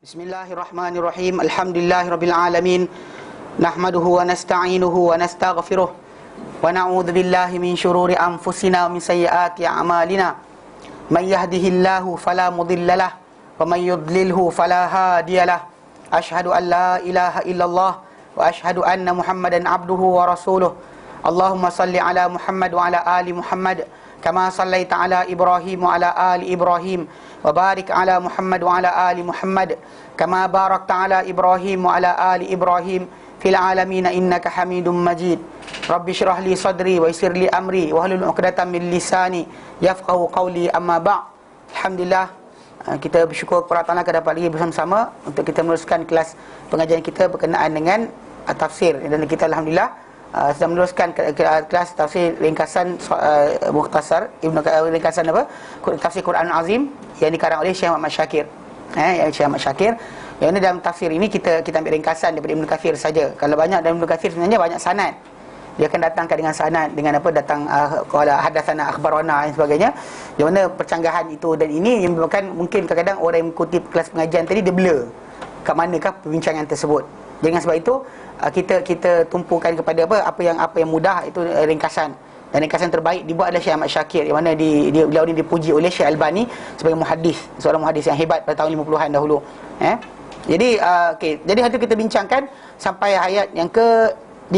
Bismillahirrahmanirrahim. Alhamdulillahirabbil alamin. Nahmaduhu wa nasta'inuhu wa nastaghfiruh. Wa na'udzu billahi min shururi anfusina wa min sayyiati a'malina. May yahdihillahu fala mudhillalah wa may yudlilhu fala hadiyalah. Asyhadu an la ilaha illallah wa asyhadu anna Muhammadan abduhu wa rasuluh. Allahumma salli ala Muhammad wa ala ali Muhammad kama sallaita ala Ibrahim wa ala ali Ibrahim wa barik ala Muhammad wa ala ali Muhammad kama barakta ala Ibrahim wa ala ali Ibrahim fil alamin innaka Hamidum Majid. Rabbi shrah li sadri wa yassir li amri wa hlul 'uqdatam min lisani yafqahu qawli, amma ba'. Alhamdulillah, kita bersyukur kepada Allah kita dapat lagi bersama-sama untuk kita meneruskan kelas pengajian kita berkenaan dengan tafsir, dan kita alhamdulillah sedang meneruskan kelas tafsir ringkasan mukhtasar ringkasan tafsir Quran Azim yang dikarang oleh Syekh Muhammad Syakir. Syekh Muhammad Syakir. Yang ini dalam tafsir ini kita ambil ringkasan daripada Ibnu Katsir saja. Kalau banyak dalam Ibnu Katsir sebenarnya banyak sanad. Dia akan datangkan dengan sanad, dengan apa, datang qala hadatsana akhbarana dan sebagainya. Yang mana percanggahan itu dan ini yang menyebabkan mungkin kadang-kadang orang yang mengutip kelas pengajian tadi dia blur kat manakah perbincangan tersebut. Dengan sebab itu kita tumpukan kepada apa yang mudah, itu ringkasan. Dan ringkasan terbaik dibuat oleh Syekh Ahmad Syakir, yang mana beliau ni dipuji oleh Syekh Albani sebagai muhaddis, seorang muhaddis yang hebat pada tahun 50-an dahulu. Jadi jadi hari kita bincangkan sampai ayat yang ke-5,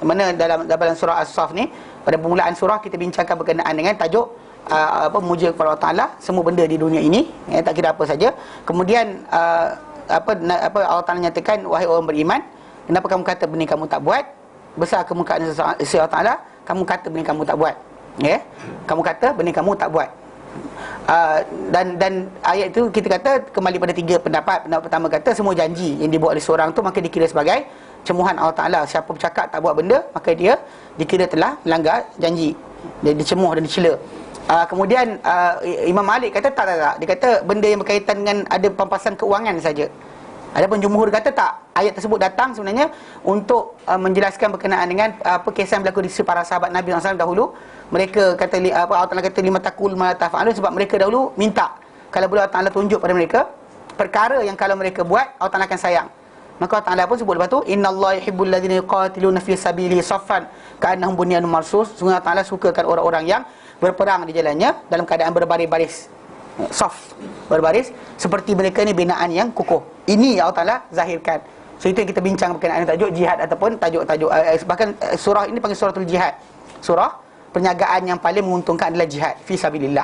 mana dalam surah As-Saff ni, pada permulaan surah kita bincangkan berkenaan dengan tajuk memuja kepada Allah Taala semua benda di dunia ini, tak kira apa saja. Kemudian Allah Taala nyatakan, wahai orang beriman, kenapa kamu kata benda kamu tak buat? Besar kemurkaan Allah Taala, kamu kata benda kamu tak buat. Kamu kata benda kamu tak buat. Dan ayat itu kita kata kembali pada tiga pendapat. Pendapat pertama kata semua janji yang dibuat oleh seorang tu maka dikira sebagai cemuhan Allah Taala. Siapa bercakap tak buat benda, maka dia dikira telah melanggar janji. Dia dicemuh dan dicela. Kemudian Imam Malik kata tak. Dia kata benda yang berkaitan dengan ada pampasan keuangan saja. Adapun jumhur kata tak. Ayat tersebut datang sebenarnya untuk menjelaskan berkenaan dengan kisah yang berlaku di para sahabat Nabi SAW dahulu. Mereka kata Allah Taala kata lima taqul ma taf'alun, sebab mereka dahulu minta kalau boleh Allah Taala tunjuk pada mereka perkara yang kalau mereka buat Allah Taala akan sayang. Maka Allah Taala pun sebut lepas tu, innallaha yuhibbul ladzina yuqatiluna fi sabilihi saffan ka'annahum bunyanun marsus. Sungguh Allah Taala sukakan orang-orang yang berperang di jalannya dalam keadaan berbaris-baris. Saf, berbaris, seperti mereka ni binaan yang kukuh. Ini Allah Taala zahirkan. So itu yang kita bincang berkenaan tajuk jihad ataupun tajuk-tajuk bahkan surah ini panggil suratul jihad. Surah perniagaan yang paling menguntungkan adalah jihad fi sabilillah.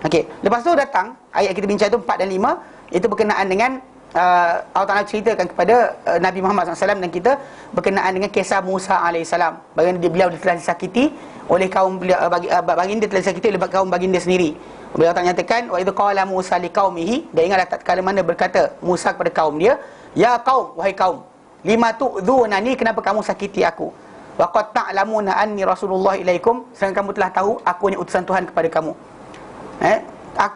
Okey, lepas tu datang ayat kita bincang tu 4 dan 5, itu berkenaan dengan Allah Taala ceritakan kepada Nabi Muhammad SAW dan kita berkenaan dengan kisah Musa alaihissalam. Bagaimana beliau telah disakiti oleh kaum beliau, baginda telah disakiti oleh kaum baginda sendiri. Beliau tak nyatakan wa idz qala Musa liqaumihi, dan ingatlah tatkala mana berkata Musa kepada kaum dia, ya qaum, wahai kaum, lima tu'dzunani, kenapa kamu sakiti aku? Wa qad ta'lamuna anni rasulullah ilaikum, sedangkan kamu telah tahu aku ni utusan Tuhan kepada kamu.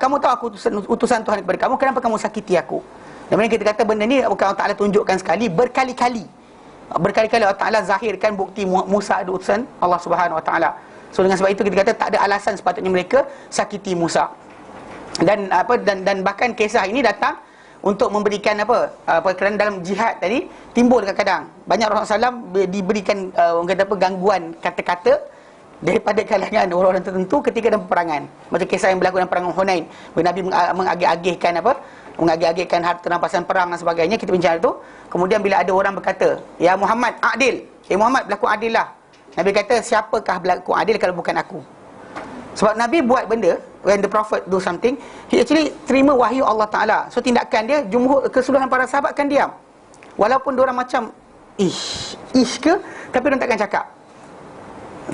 Kamu tahu aku utusan Tuhan kepada kamu, kenapa kamu sakiti aku? Dan mana kita kata benda ni bukan Allah Taala tunjukkan sekali, berkali-kali. Berkali-kali Allah Taala zahirkan bukti Musa ada utusan Allah Subhanahu Wa Taala. So dengan sebab itu kita kata tak ada alasan sepatutnya mereka sakiti Musa. Dan bahkan kisah ini datang untuk memberikan kerana dalam jihad tadi timbul kadang-kadang banyak Rasulullah SAW diberikan orang kata gangguan kata-kata daripada kalangan orang-orang tertentu ketika dalam peperangan. Macam kisah yang berlaku dalam perang Hunain, Nabi mengagih-agihkan harta rampasan perang dan sebagainya. Kita bincang itu. Kemudian bila ada orang berkata, ya Muhammad adil, Muhammad berlaku adil lah. Nabi kata, siapakah berlaku adil kalau bukan aku? Sebab Nabi buat benda, when the prophet do something, he actually terima wahyu Allah Ta'ala. So tindakan dia, keseluruhan para sahabat kan diam. Walaupun diorang macam ish ke, tapi diorang takkan cakap.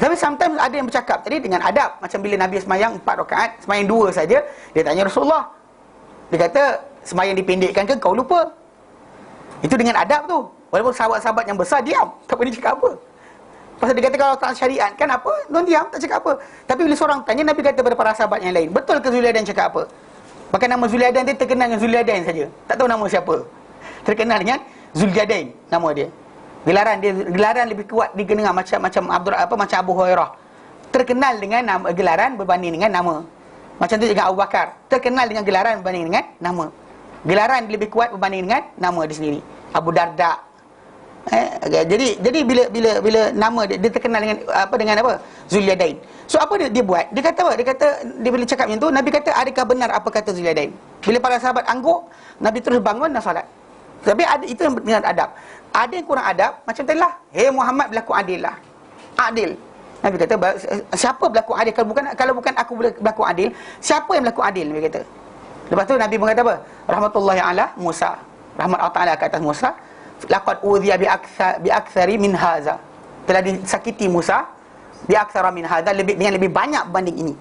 Tapi sometimes ada yang bercakap tadi dengan adab. Macam bila Nabi semayang 4 rakaat, semayang 2 saja, dia tanya Rasulullah, dia kata, semayang dipendekkan ke kau lupa? Itu dengan adab tu. Walaupun sahabat-sahabat yang besar diam, tak boleh cakap apa. Pasal dia kata kalau tak syariat kan apa, non diam, tak cakap apa. Tapi bila seorang tanya, Nabi kata kepada para sahabat yang lain, betul ke Zuliadan cakap apa? Bahkan nama Zuliadan dia terkenal dengan Zuliadan saja, tak tahu nama siapa. Terkenal dengan Zuljadain nama dia. Gelaran lebih kuat dikenal macam Abu Hurairah. Terkenal dengan nama, gelaran berbanding dengan nama. Macam tu juga Abu Bakar, terkenal dengan gelaran berbanding dengan nama. Gelaran dia lebih kuat berbanding dengan nama dia sendiri. Abu Darda. Jadi bila nama dia terkenal dengan apa? Zulyadain. So apa dia buat? Dia kata apa? Dia bila cakap macam tu, Nabi kata, adakah benar apa kata Zulyadain? Bila para sahabat angguk, Nabi terus bangun dan solat. Tapi itu yang dengan adab. Ada yang kurang adab, macam tadilah, "Hei Muhammad, berlaku adil lah." Adil. Nabi kata, siapa berlaku adil? Kalau bukan aku berlaku adil, siapa yang berlaku adil? Nabi kata. Lepas tu Nabi pun kata apa? Rahmatullahi ala Musa. Rahmat Allah Ta'ala ke atas Musa. Laqad udhiya bi aktsari min hadza. Telah disakiti Musa bi aktsara min hadza, dengan lebih banyak berbanding ini.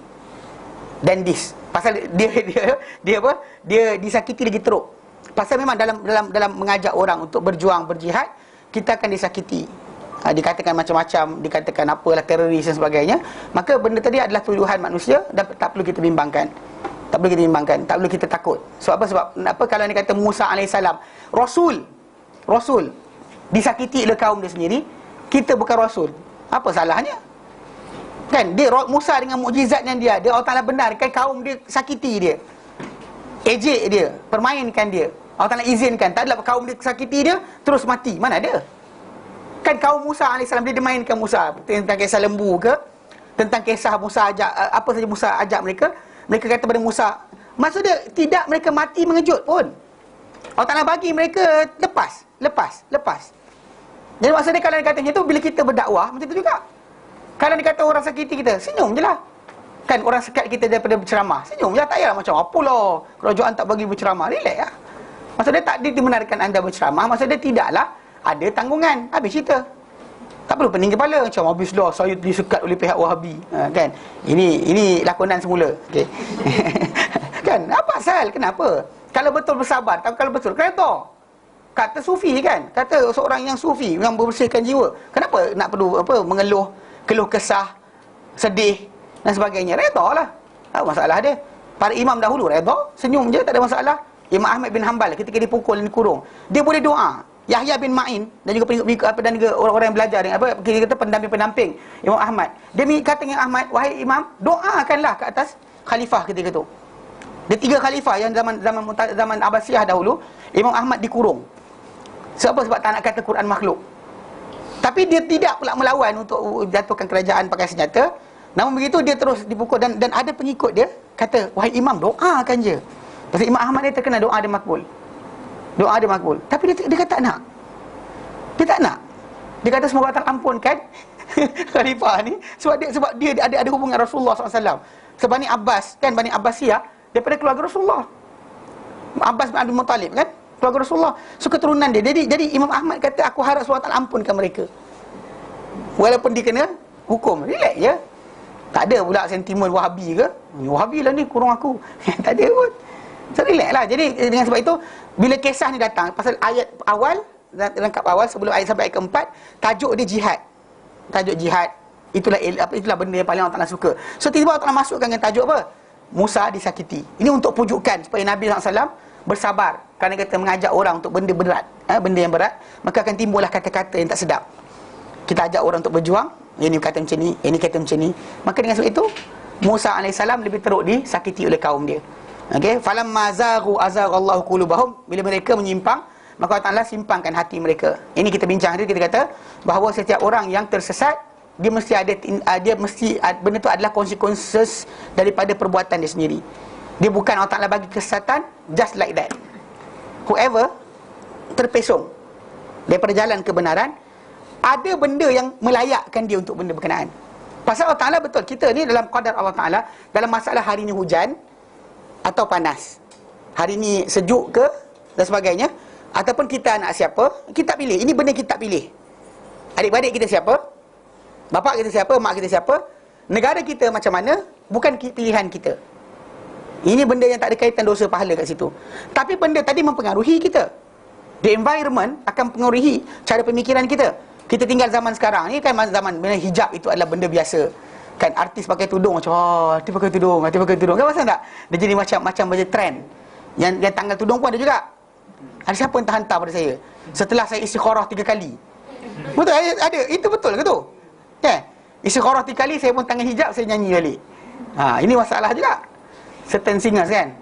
Dan pasal dia apa? Dia disakiti lagi teruk. Pasal memang dalam mengajak orang untuk berjuang, berjihad, kita akan disakiti. Dikatakan macam-macam, dikatakan apalah teroris dan sebagainya. Maka benda tadi adalah tuduhan manusia dan tak perlu kita bimbangkan. Tak perlu kita takut. Sebab apa kalau dia kata Musa alaihissalam Rasul disakiti oleh kaum dia sendiri, kita bukan Rasul, apa salahnya? Kan dia Musa dengan mukjizatnya dia Allah Ta'ala benarkan kaum dia sakiti dia, ejek dia, permainkan dia. Allah Ta'ala izinkan. Tak adalah kaum dia sakiti dia terus mati. Mana ada? Kan kaum Musa alaihissalam dia mainkan Musa tentang kisah lembu ke, tentang kisah Musa ajak apa saja Musa ajak mereka kata pada Musa, maksud dia tidak mereka mati mengejut pun. Allah Ta'ala bagi mereka lepas. Jadi maksudnya kalau dia kata macam tu, bila kita berdakwah macam tu juga. Kalau dia kata orang sakiti kita, senyum je lah. Kan orang sekat kita daripada berceramah, senyum je lah. Tak payah macam apalah kerajaan tak bagi berceramah, relax lah. Maksudnya tak dibenarkan anda berceramah, maksudnya tidaklah ada tanggungan. Habis cerita. Tak perlu pening kepala macam habislah saya disekat oleh pihak Wahabi. Kan? Ini lakonan semula. Okey. Kan? Apa asal? Kenapa? Kalau betul bersabar, kalau betul kereta. Kata sufi kan? Kata seorang yang sufi yang membersihkan jiwa. Kenapa nak perlu keluh kesah, sedih dan sebagainya? Redalah. Tak masalah dia. Para imam dahulu reda, senyum je, tak ada masalah. Imam Ahmad bin Hanbal ketika dipukul dan dikurung, dia boleh doa. Yahya bin Ma'in dan juga orang-orang yang belajar dengan kita kata pendamping Imam Ahmad. Dia kata dengan Ahmad, wahai imam, doakanlah ke atas khalifah ketika itu. Dia 3 khalifah yang zaman Abbasiyah dahulu, Imam Ahmad dikurung. Sebab tak nak kata Quran makhluk. Tapi dia tidak pula melawan untuk jatuhkan kerajaan pakai senjata. Namun begitu dia terus dipukul dan ada pengikut dia kata, wahai imam, doakan je. Pasal Imam Ahmad dia terkenal doa dia makbul. Tapi dia kata tak nak. Dia tak nak. Dia kata semoga Allah ampunkan khalifah ni sebab dia ada hubungan Rasulullah SAW. Sebab Bani Abbas kan, Bani Abbasiyah daripada keluarga Rasulullah. Abbas bin Abdul Muttalib kan, keluarga Rasulullah. So keturunan dia. Jadi Imam Ahmad kata aku harap Allah ampunkan mereka. Walaupun dia kena hukum. Relax je. Tak ada pula sentimen Wahabi ke. Wahabi lah ni kurung aku. Tak ada pun. So relax lah. Jadi dengan sebab itu, bila kisah ni datang, pasal ayat awal, rangkap awal sebelum ayat sampai ayat keempat, tajuk dia jihad. Tajuk jihad. Itulah benda yang paling Allah Ta'ala suka. So tiba-tiba Allah Ta'ala masukkan dengan tajuk apa? Musa disakiti. Ini untuk pujukan supaya Nabi SAW bersabar. Kerana kita mengajak orang untuk benda berat, benda yang berat, maka akan timbullah kata-kata yang tak sedap. Kita ajak orang untuk berjuang, ini kata macam ni, ini kata macam ni. Maka dengan sebab itu, Musa AS lebih teruk disakiti oleh kaum dia. Okey, falamma zaghu azaghallahu qulubahum, bila mereka menyimpang, maka Allah Taala simpangkan hati mereka. Ini kita bincang tadi, kita kata bahawa setiap orang yang tersesat, dia mesti benda tu adalah konsekuensi daripada perbuatan dia sendiri. Dia bukan Allah Taala bagi kesesatan just like that. Whoever terpesong daripada jalan kebenaran, ada benda yang melayakkan dia untuk benda berkenaan. Pasal Allah Taala betul, kita ni dalam qadar Allah Taala, dalam masalah hari ni hujan atau panas, hari ni sejuk ke dan sebagainya, ataupun kita nak siapa, kita pilih. Ini benda kita tak pilih. Adik-beradik kita siapa, bapa kita siapa, mak kita siapa, negara kita macam mana, bukan pilihan kita. Ini benda yang tak ada kaitan dosa pahala kat situ. Tapi benda tadi mempengaruhi kita. The environment akan mempengaruhi cara pemikiran kita. Kita tinggal zaman sekarang ni kan, zaman bila hijab itu adalah benda biasa. Kan artis pakai tudung macam, hati pakai tudung. Kan pasal tak? Dia jadi macam benda trend. Yang tanggal tudung pun ada juga. Ada siapa yang terhantar pada saya setelah saya istikharah 3 kali? Betul? Ada. Itu betul ke tu? Kan? Istikharah 3 kali, saya pun tangan hijab, saya nyanyi balik. Ini masalah juga. Certain singers kan.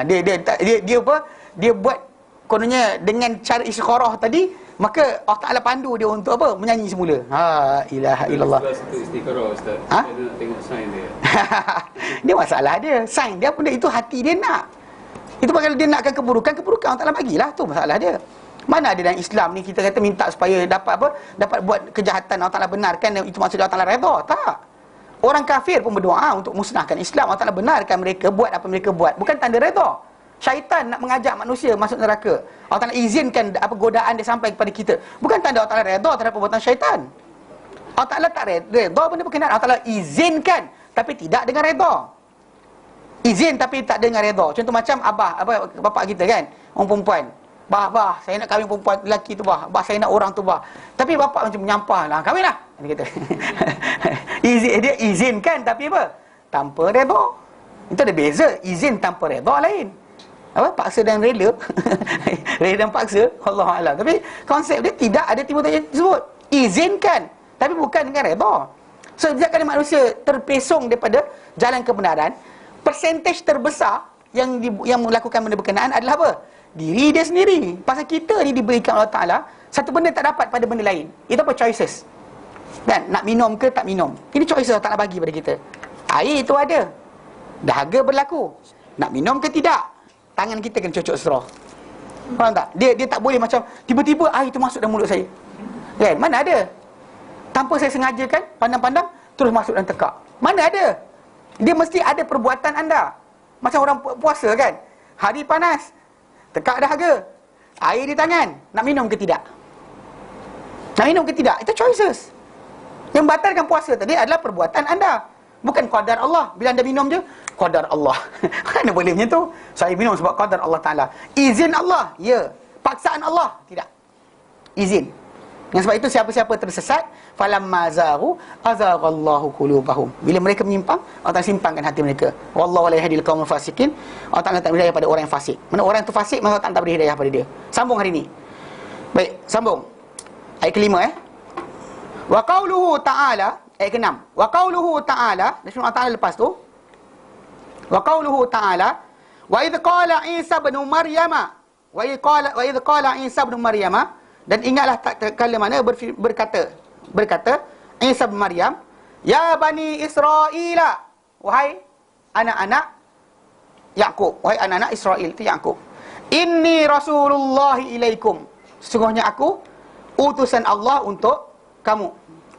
Dia apa? dia buat kononnya dengan cara istikharah tadi, maka Allah Ta'ala pandu dia untuk apa? Menyanyi semula. Ilaha illallah. Istikharah Ustaz. Dia nak tengok sign dia. Dia masalah dia. Sign dia pun itu hati dia nak. Itu kalau dia nakkan keburukan Allah Ta'ala bagilah. Tu masalah dia. Mana ada dalam Islam ni kita kata minta supaya dapat apa? Dapat buat kejahatan Allah Ta'ala benarkan, itu maksud Allah Ta'ala redha. Tak. Orang kafir pun berdoa untuk musnahkan Islam. Allah Ta'ala benarkan mereka buat apa mereka buat. Bukan tanda redha. Syaitan nak mengajak manusia masuk neraka. Allah Ta'ala izinkan apa godaan dia sampai kepada kita. Bukan tanda Allah Ta'ala redha terhadap perbuatan syaitan. Allah Ta'ala tak redha benda berkenaan. Allah Ta'ala izinkan tapi tidak dengan redha. Izin tapi tak dengan redha. Contoh macam bapak kita kan, orang perempuan. Bah, saya nak kahwin perempuan lelaki tu bah. Saya nak orang tu bah. Tapi bapak macam menyampah lah. Kahwinlah. Dia kata. Dia izinkan tapi apa? Tanpa redha. Itu ada beza. Izin tanpa redha lain. Paksa dan rela. Rela dan paksa, Wallahualam. Tapi konsep dia tidak ada timbul tersebut. Izinkan tapi bukan dengan redha. So sejak kali manusia terpesong daripada jalan kebenaran, persentage terbesar yang melakukan benda berkenaan adalah apa? Diri dia sendiri. Pasal kita ni diberikan Allah Ta'ala satu benda tak dapat pada benda lain. Itu apa? Choices. Kan? Nak minum ke tak minum. Ini choices Allah Ta'ala bagi pada kita. Air itu ada, dahaga berlaku. Nak minum ke tidak, tangan kita kena cocok straw. Faham tak? Dia tak boleh macam tiba-tiba air itu masuk dalam mulut saya. Kan? Mana ada? Tanpa saya sengaja kan, pandang-pandang terus masuk dan tekak. Mana ada? Dia mesti ada perbuatan anda. Macam orang puasa kan, hari panas, tekak dahaga, air di tangan, nak minum ke tidak? Nak minum ke tidak? Itu choices. Yang batalkan puasa tadi adalah perbuatan anda, bukan qadar Allah. Bila anda minum je, qadar Allah. Mana boleh macam tu? Saya minum sebab qadar Allah Ta'ala. Izin Allah, ya. Paksaan Allah, tidak. Izin. Dengan sebab itu siapa-siapa tersesat, falamma zaghu azaghallahu qulubahum. Bila mereka menyimpang, Allah Ta'ala simpangkan hati mereka. Wallahu la yahdil qaumul fasikin. Allah Ta'ala tak beri hidayah pada orang yang fasik. Mana orang itu fasik, maka Allah Ta'ala tak beri hidayah pada dia. Sambung hari ini. Baik, sambung. Ayat kelima Wa qauluhu ta'ala, ayat ke-6. Wa qauluhu ta'ala, dan Allah Ta'ala lepas tu. Wa qauluhu ta'ala, wa idh qala Isa bin Maryama, wa idh qala Isa bin Maryama. Dan ingatlah kala mana berkata Isa bin Maryam, ya bani Israel, wahai anak-anak Yaqub, wahai anak-anak Israel, itu Yaqub, inni rasulullah ilaikum, sesungguhnya aku utusan Allah untuk kamu,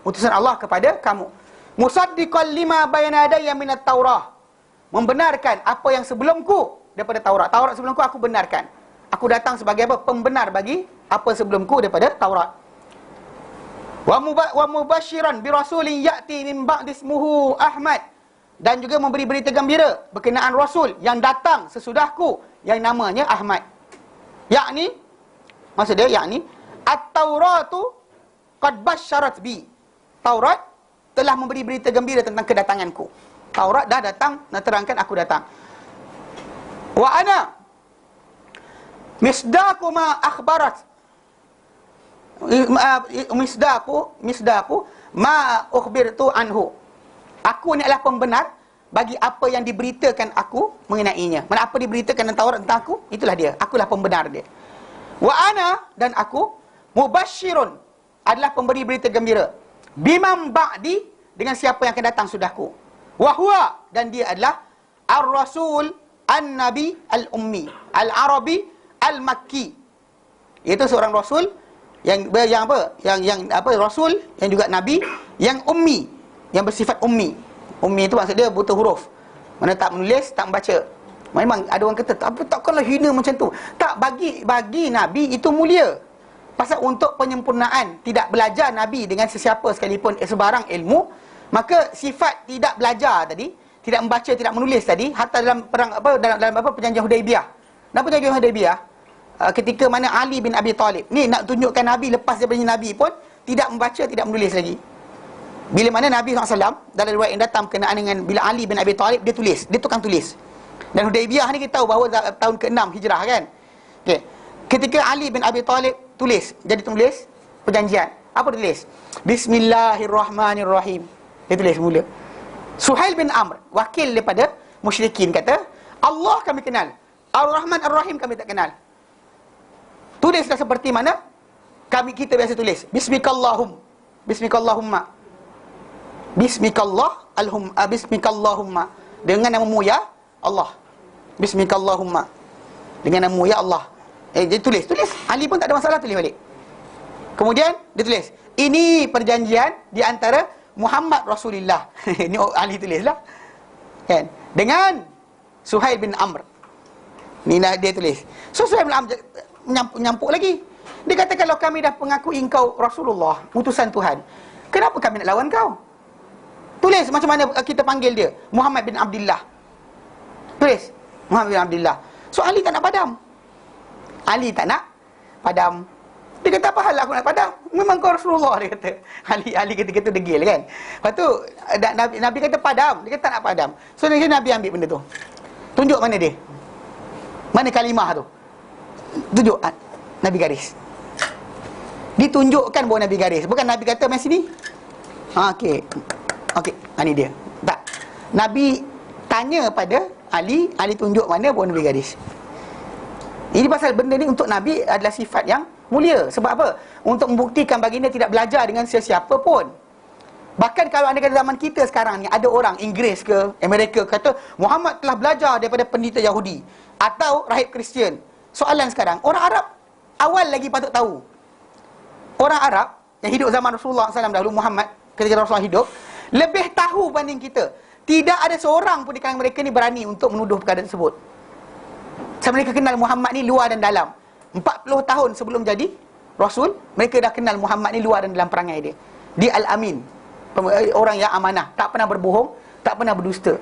utusan Allah kepada kamu, musaddiqan lima bayna yadayya minat Taurah, membenarkan apa yang sebelumku daripada Taurat. Taurat sebelumku aku benarkan. Aku datang sebagai apa? Pembenar bagi apa sebelumku daripada Taurat. Wa mubasyiran bi rasulin ya'ti min ba'di ismuhu Ahmad, dan juga memberi berita gembira berkenaan rasul yang datang sesudahku yang namanya Ahmad. Yakni, maksud dia yakni at-Tauratu qad basyarat bi. Taurat telah memberi berita gembira tentang kedatanganku. Taurat dah datang dan terangkan aku datang. Wa ana misdaqu ma akhbarat, misdaqu ma ukhbirtu anhu. Aku ni adalah pembenar bagi apa yang diberitakan aku mengenainya. Mana apa diberitakan dalam Taurat tentang aku, itulah dia. Akulah pembenar dia. Wa ana, dan aku mubasyirun, adalah pemberi berita gembira, bimam ba'di, dengan siapa yang akan datang sudahku. Wa huwa, dan dia adalah ar-rasul an-nabi al-ummi al-arabi al-makki. Iaitu seorang rasul yang rasul yang juga nabi yang ummi, yang bersifat ummi. Ummi itu maksud dia buta huruf. Mana tak menulis, tak membaca. Memang ada orang kata, takkanlah hina macam tu. Tak, bagi nabi itu mulia. Pasal untuk penyempurnaan, tidak belajar nabi dengan sesiapa sekalipun sebarang ilmu, maka sifat tidak belajar tadi, tidak membaca, tidak menulis tadi, hatta dalam perang dalam perjanjian Hudaibiyah. Dalam perjanjian Hudaibiyah, ketika mana Ali bin Abi Talib ni nak tunjukkan Nabi lepas daripada Nabi pun tidak membaca, tidak menulis lagi. Bila mana Nabi SAW, dalam riwayat yang datang berkenaan dengan bila Ali bin Abi Talib, dia tulis, dia tukang tulis. Dan Hudaibiyah ni kita tahu bahawa tahun ke-6 Hijrah kan. Okay. Ketika Ali bin Abi Talib tulis, jadi tulis perjanjian, apa dia tulis? Bismillahirrahmanirrahim. Dia tulis mula. Suhail bin Amr, wakil daripada musyrikin, kata, Allah kami kenal, Ar-Rahman Ar-Rahim kami tak kenal. Tulislah seperti mana kita biasa tulis. Bismikallahumma. Bismikallahumma. Dengan namamu ya Allah. Bismikallahumma. Dengan namamu ya Allah. Dia tulis. Ali pun tak ada masalah, tulis balik. Kemudian dia tulis, ini perjanjian di antara Muhammad Rasulullah. Ini Ali tulislah. Kan? Dengan Suhail bin Amr. Ni dah dia tulis. So Suhail bin Amr menyampuk lagi. Dia kata, kalau kami dah mengakui engkau Rasulullah, utusan Tuhan, kenapa kami nak lawan kau? Tulis macam mana kita panggil dia. Muhammad bin Abdullah. Tulis Muhammad bin Abdullah. So Ali tak nak padam. Dia kata, apa hal aku nak padam? Memang kau Rasulullah, dia kata. Ali ketika tu degil kan. Lepas tu Nabi kata padam. Dia kata tak nak padam. So Nabi ambil benda tu. Tunjuk mana dia. Mana kalimah tu. Tunjuk. Nabi garis. Ditunjukkan bahawa Nabi garis. Bukan Nabi kata main sini. Okey, ini dia. Tak. Nabi tanya pada Ali tunjuk mana bahawa Nabi garis. Ini pasal benda ni untuk Nabi adalah sifat yang mulia. Sebab apa? Untuk membuktikan baginda tidak belajar dengan sesiapa pun. Bahkan kalau anda kata zaman kita sekarang ni, ada orang Inggeris ke Amerika kata Muhammad telah belajar daripada pendeta Yahudi atau rahib Kristian. Soalan sekarang, orang Arab awal lagi patut tahu. Orang Arab yang hidup zaman Rasulullah SAW dahulu, Muhammad ketika Rasulullah hidup, lebih tahu banding kita. Tidak ada seorang pun di kalangan mereka ni berani untuk menuduh perkara tersebut. Sebab mereka kenal Muhammad ni luar dan dalam. 40 tahun sebelum jadi Rasul, mereka dah kenal Muhammad ni luar dan dalam perangai dia. Dia Al-Amin, orang yang amanah, tak pernah berbohong, tak pernah berdusta.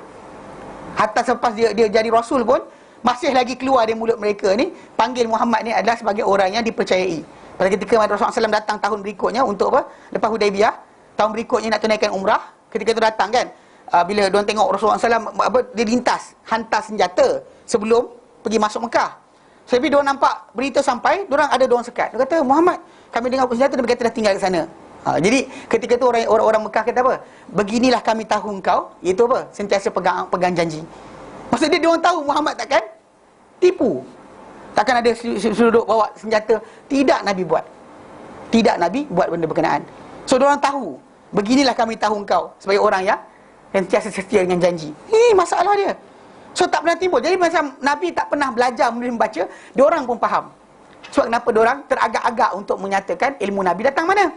Hatta selepas dia jadi Rasul pun, masih lagi keluar dari mulut mereka ni, panggil Muhammad ni adalah sebagai orang yang dipercayai. Pada ketika Rasulullah SAW datang tahun berikutnya untuk apa? Lepas Hudaibiyah, tahun berikutnya nak tunaikan umrah, ketika itu datang kan, bila diorang tengok Rasulullah SAW dia lintas, hantar senjata sebelum pergi masuk Mekah. So, bila diorang nampak berita sampai, diorang sekat. Dia kata, Muhammad, kami dengar senjata, dia kata dah tinggal ke sana. Jadi ketika tu orang Mekah kata apa? Beginilah kami tahu engkau, iaitu apa? Sentiasa pegang janji. Maksudnya diorang tahu Muhammad takkan tipu. Takkan ada sudut bawa senjata. Tidak Nabi buat benda berkenaan. So diorang tahu, beginilah kami tahu engkau sebagai orang yang sentiasa setia dengan janji. Ini masalah dia. So tak pernah timbul. Jadi macam Nabi tak pernah belajar menulis membaca, diorang pun faham. Sebab kenapa diorang teragak-agak untuk menyatakan ilmu Nabi datang mana?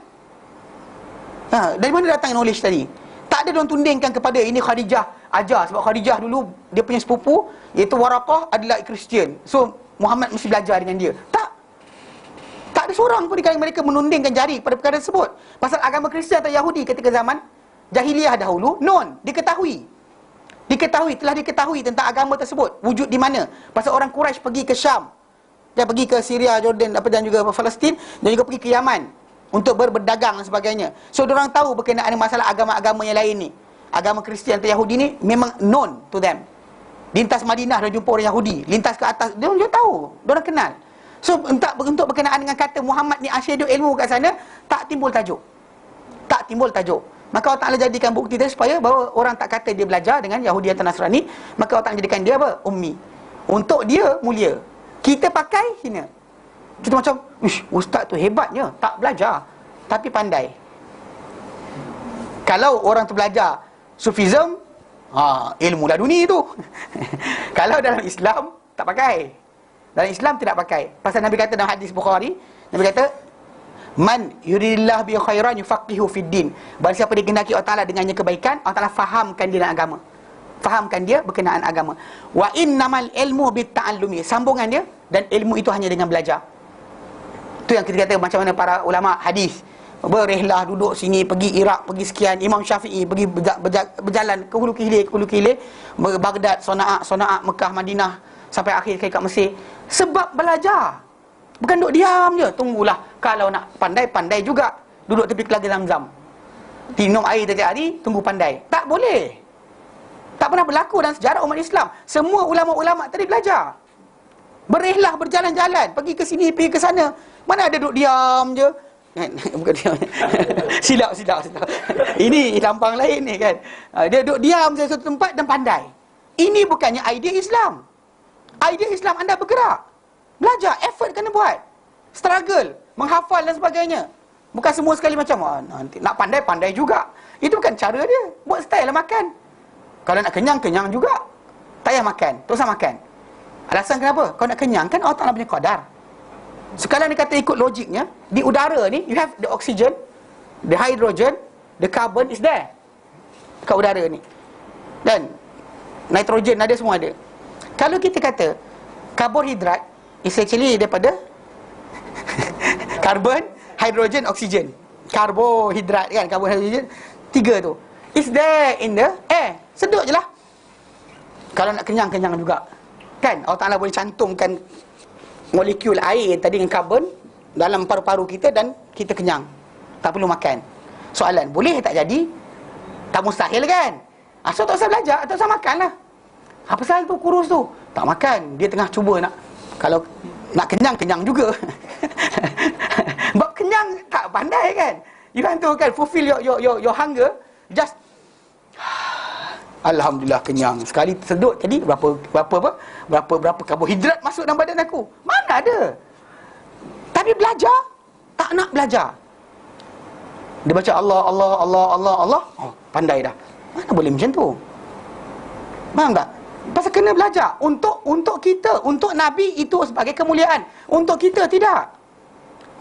Dari mana datang knowledge tadi? Tak ada diorang tundingkan kepada ini Khadijah ajar. Sebab Khadijah dulu dia punya sepupu, iaitu Waraqah adalah Kristian. So Muhammad mesti belajar dengan dia. Tak ada seorang pun di kalangan mereka menundingkan jari pada perkara tersebut. Pasal agama Kristian atau Yahudi ketika zaman Jahiliyah dahulu, telah diketahui tentang agama tersebut, wujud di mana. Pasal orang Quraisy pergi ke Syam, dan pergi ke Syria, Jordan, dan juga Palestin, dan juga pergi ke Yaman untuk berdagang dan sebagainya. So diorang tahu berkenaan masalah agama-agama yang lain ni. Agama Kristian atau Yahudi ni memang known to them. Lintas Madinah dia jumpa orang Yahudi, lintas ke atas, dia tahu, diorang kenal. So untuk berkenaan dengan kata Muhammad ni asyhadu ilmu kat sana, tak timbul tajuk. Maka Allah Ta'ala jadikan bukti tadi supaya bahawa orang tak kata dia belajar dengan Yahudi atau Nasrani, maka Allah Ta'ala jadikan dia apa? Ummi. Untuk dia mulia. Kita pakai hina. Kita macam, ustaz tu hebatnya, tak belajar tapi pandai. Kalau orang tu belajar Sufism, ilmu laduni tu. Kalau dalam Islam tak pakai. Dalam Islam tidak pakai. Pasal Nabi kata dalam hadis Bukhari, Nabi kata, man yuridillah bi khairan yufaqihu fid din. Barang siapa dikehendaki Allah Taala dengannya kebaikan, Allah Taala fahamkan dia dalam agama. Fahamkan dia berkenaan agama. Wa innamal ilmu bit ta'allumi. Sambungan dia, dan ilmu itu hanya dengan belajar. Tu yang kita kata macam mana para ulama hadis berrehlah, duduk sini, pergi Iraq, pergi sekian. Imam Syafi'i pergi berjalan ke hulu ke hilir, Baghdad, Sana'a, Mekah, Madinah, sampai akhir ke Mesir. Sebab belajar. Bukan duduk diam je. Tunggulah. Kalau nak pandai juga. Duduk tepi telaga Zamzam, minum air setiap hari, tunggu pandai. Tak boleh. Tak pernah berlaku dalam sejarah umat Islam. Semua ulama-ulama tadi belajar. Berrehlah, berjalan-jalan, pergi ke sini, pergi ke sana. Mana ada duduk diam je. Bukan diam. Silap. Ini lampang lain ni kan. Dia duduk diam di satu tempat dan pandai. Ini bukannya idea Islam. Idea Islam anda bergerak, belajar, effort kena buat. struggle, menghafal dan sebagainya. Bukan semua sekali macam nanti nak pandai juga. Itu bukan cara dia. Buat style lah makan. Kalau nak kenyang juga. Tak payah makan, teruslah makan. Alasan kenapa? Kalau nak kenyang kan Allah Ta'ala punya qadar. Sekarang dia kata ikut logiknya, di udara ni you have the oxygen, the hydrogen, the carbon is there dekat udara ni. Dan nitrogen ada, semua ada. Kalau kita kata karbohidrat is actually daripada karbon, hidrogen, oksigen. Karbohidrat kan, karbohidrat, tiga tu is there in the air. Sedut je lah. Kalau nak kenyang juga kan, Allah Ta'ala boleh cantumkan molekul air tadi dengan karbon dalam paru-paru kita dan kita kenyang, tak perlu makan. Soalan, boleh tak jadi? Tak mustahil kan? So tak usah belajar, tak usah makan lah. Apa pasal tu kurus tu? Tak makan, dia tengah cuba nak, kalau nak kenyang juga. Sebab kenyang tak pandai kan. You want to kan fulfill your hunger, just Alhamdulillah kenyang. Sekali tersedut tadi berapa karbohidrat masuk dalam badan aku. Mana ada? Tapi belajar, tak nak belajar. Dia baca Allah. Oh, pandai dah. Mana boleh macam tu? Faham tak? Pasal kena belajar. Untuk kita, untuk Nabi itu sebagai kemuliaan. Untuk kita tidak.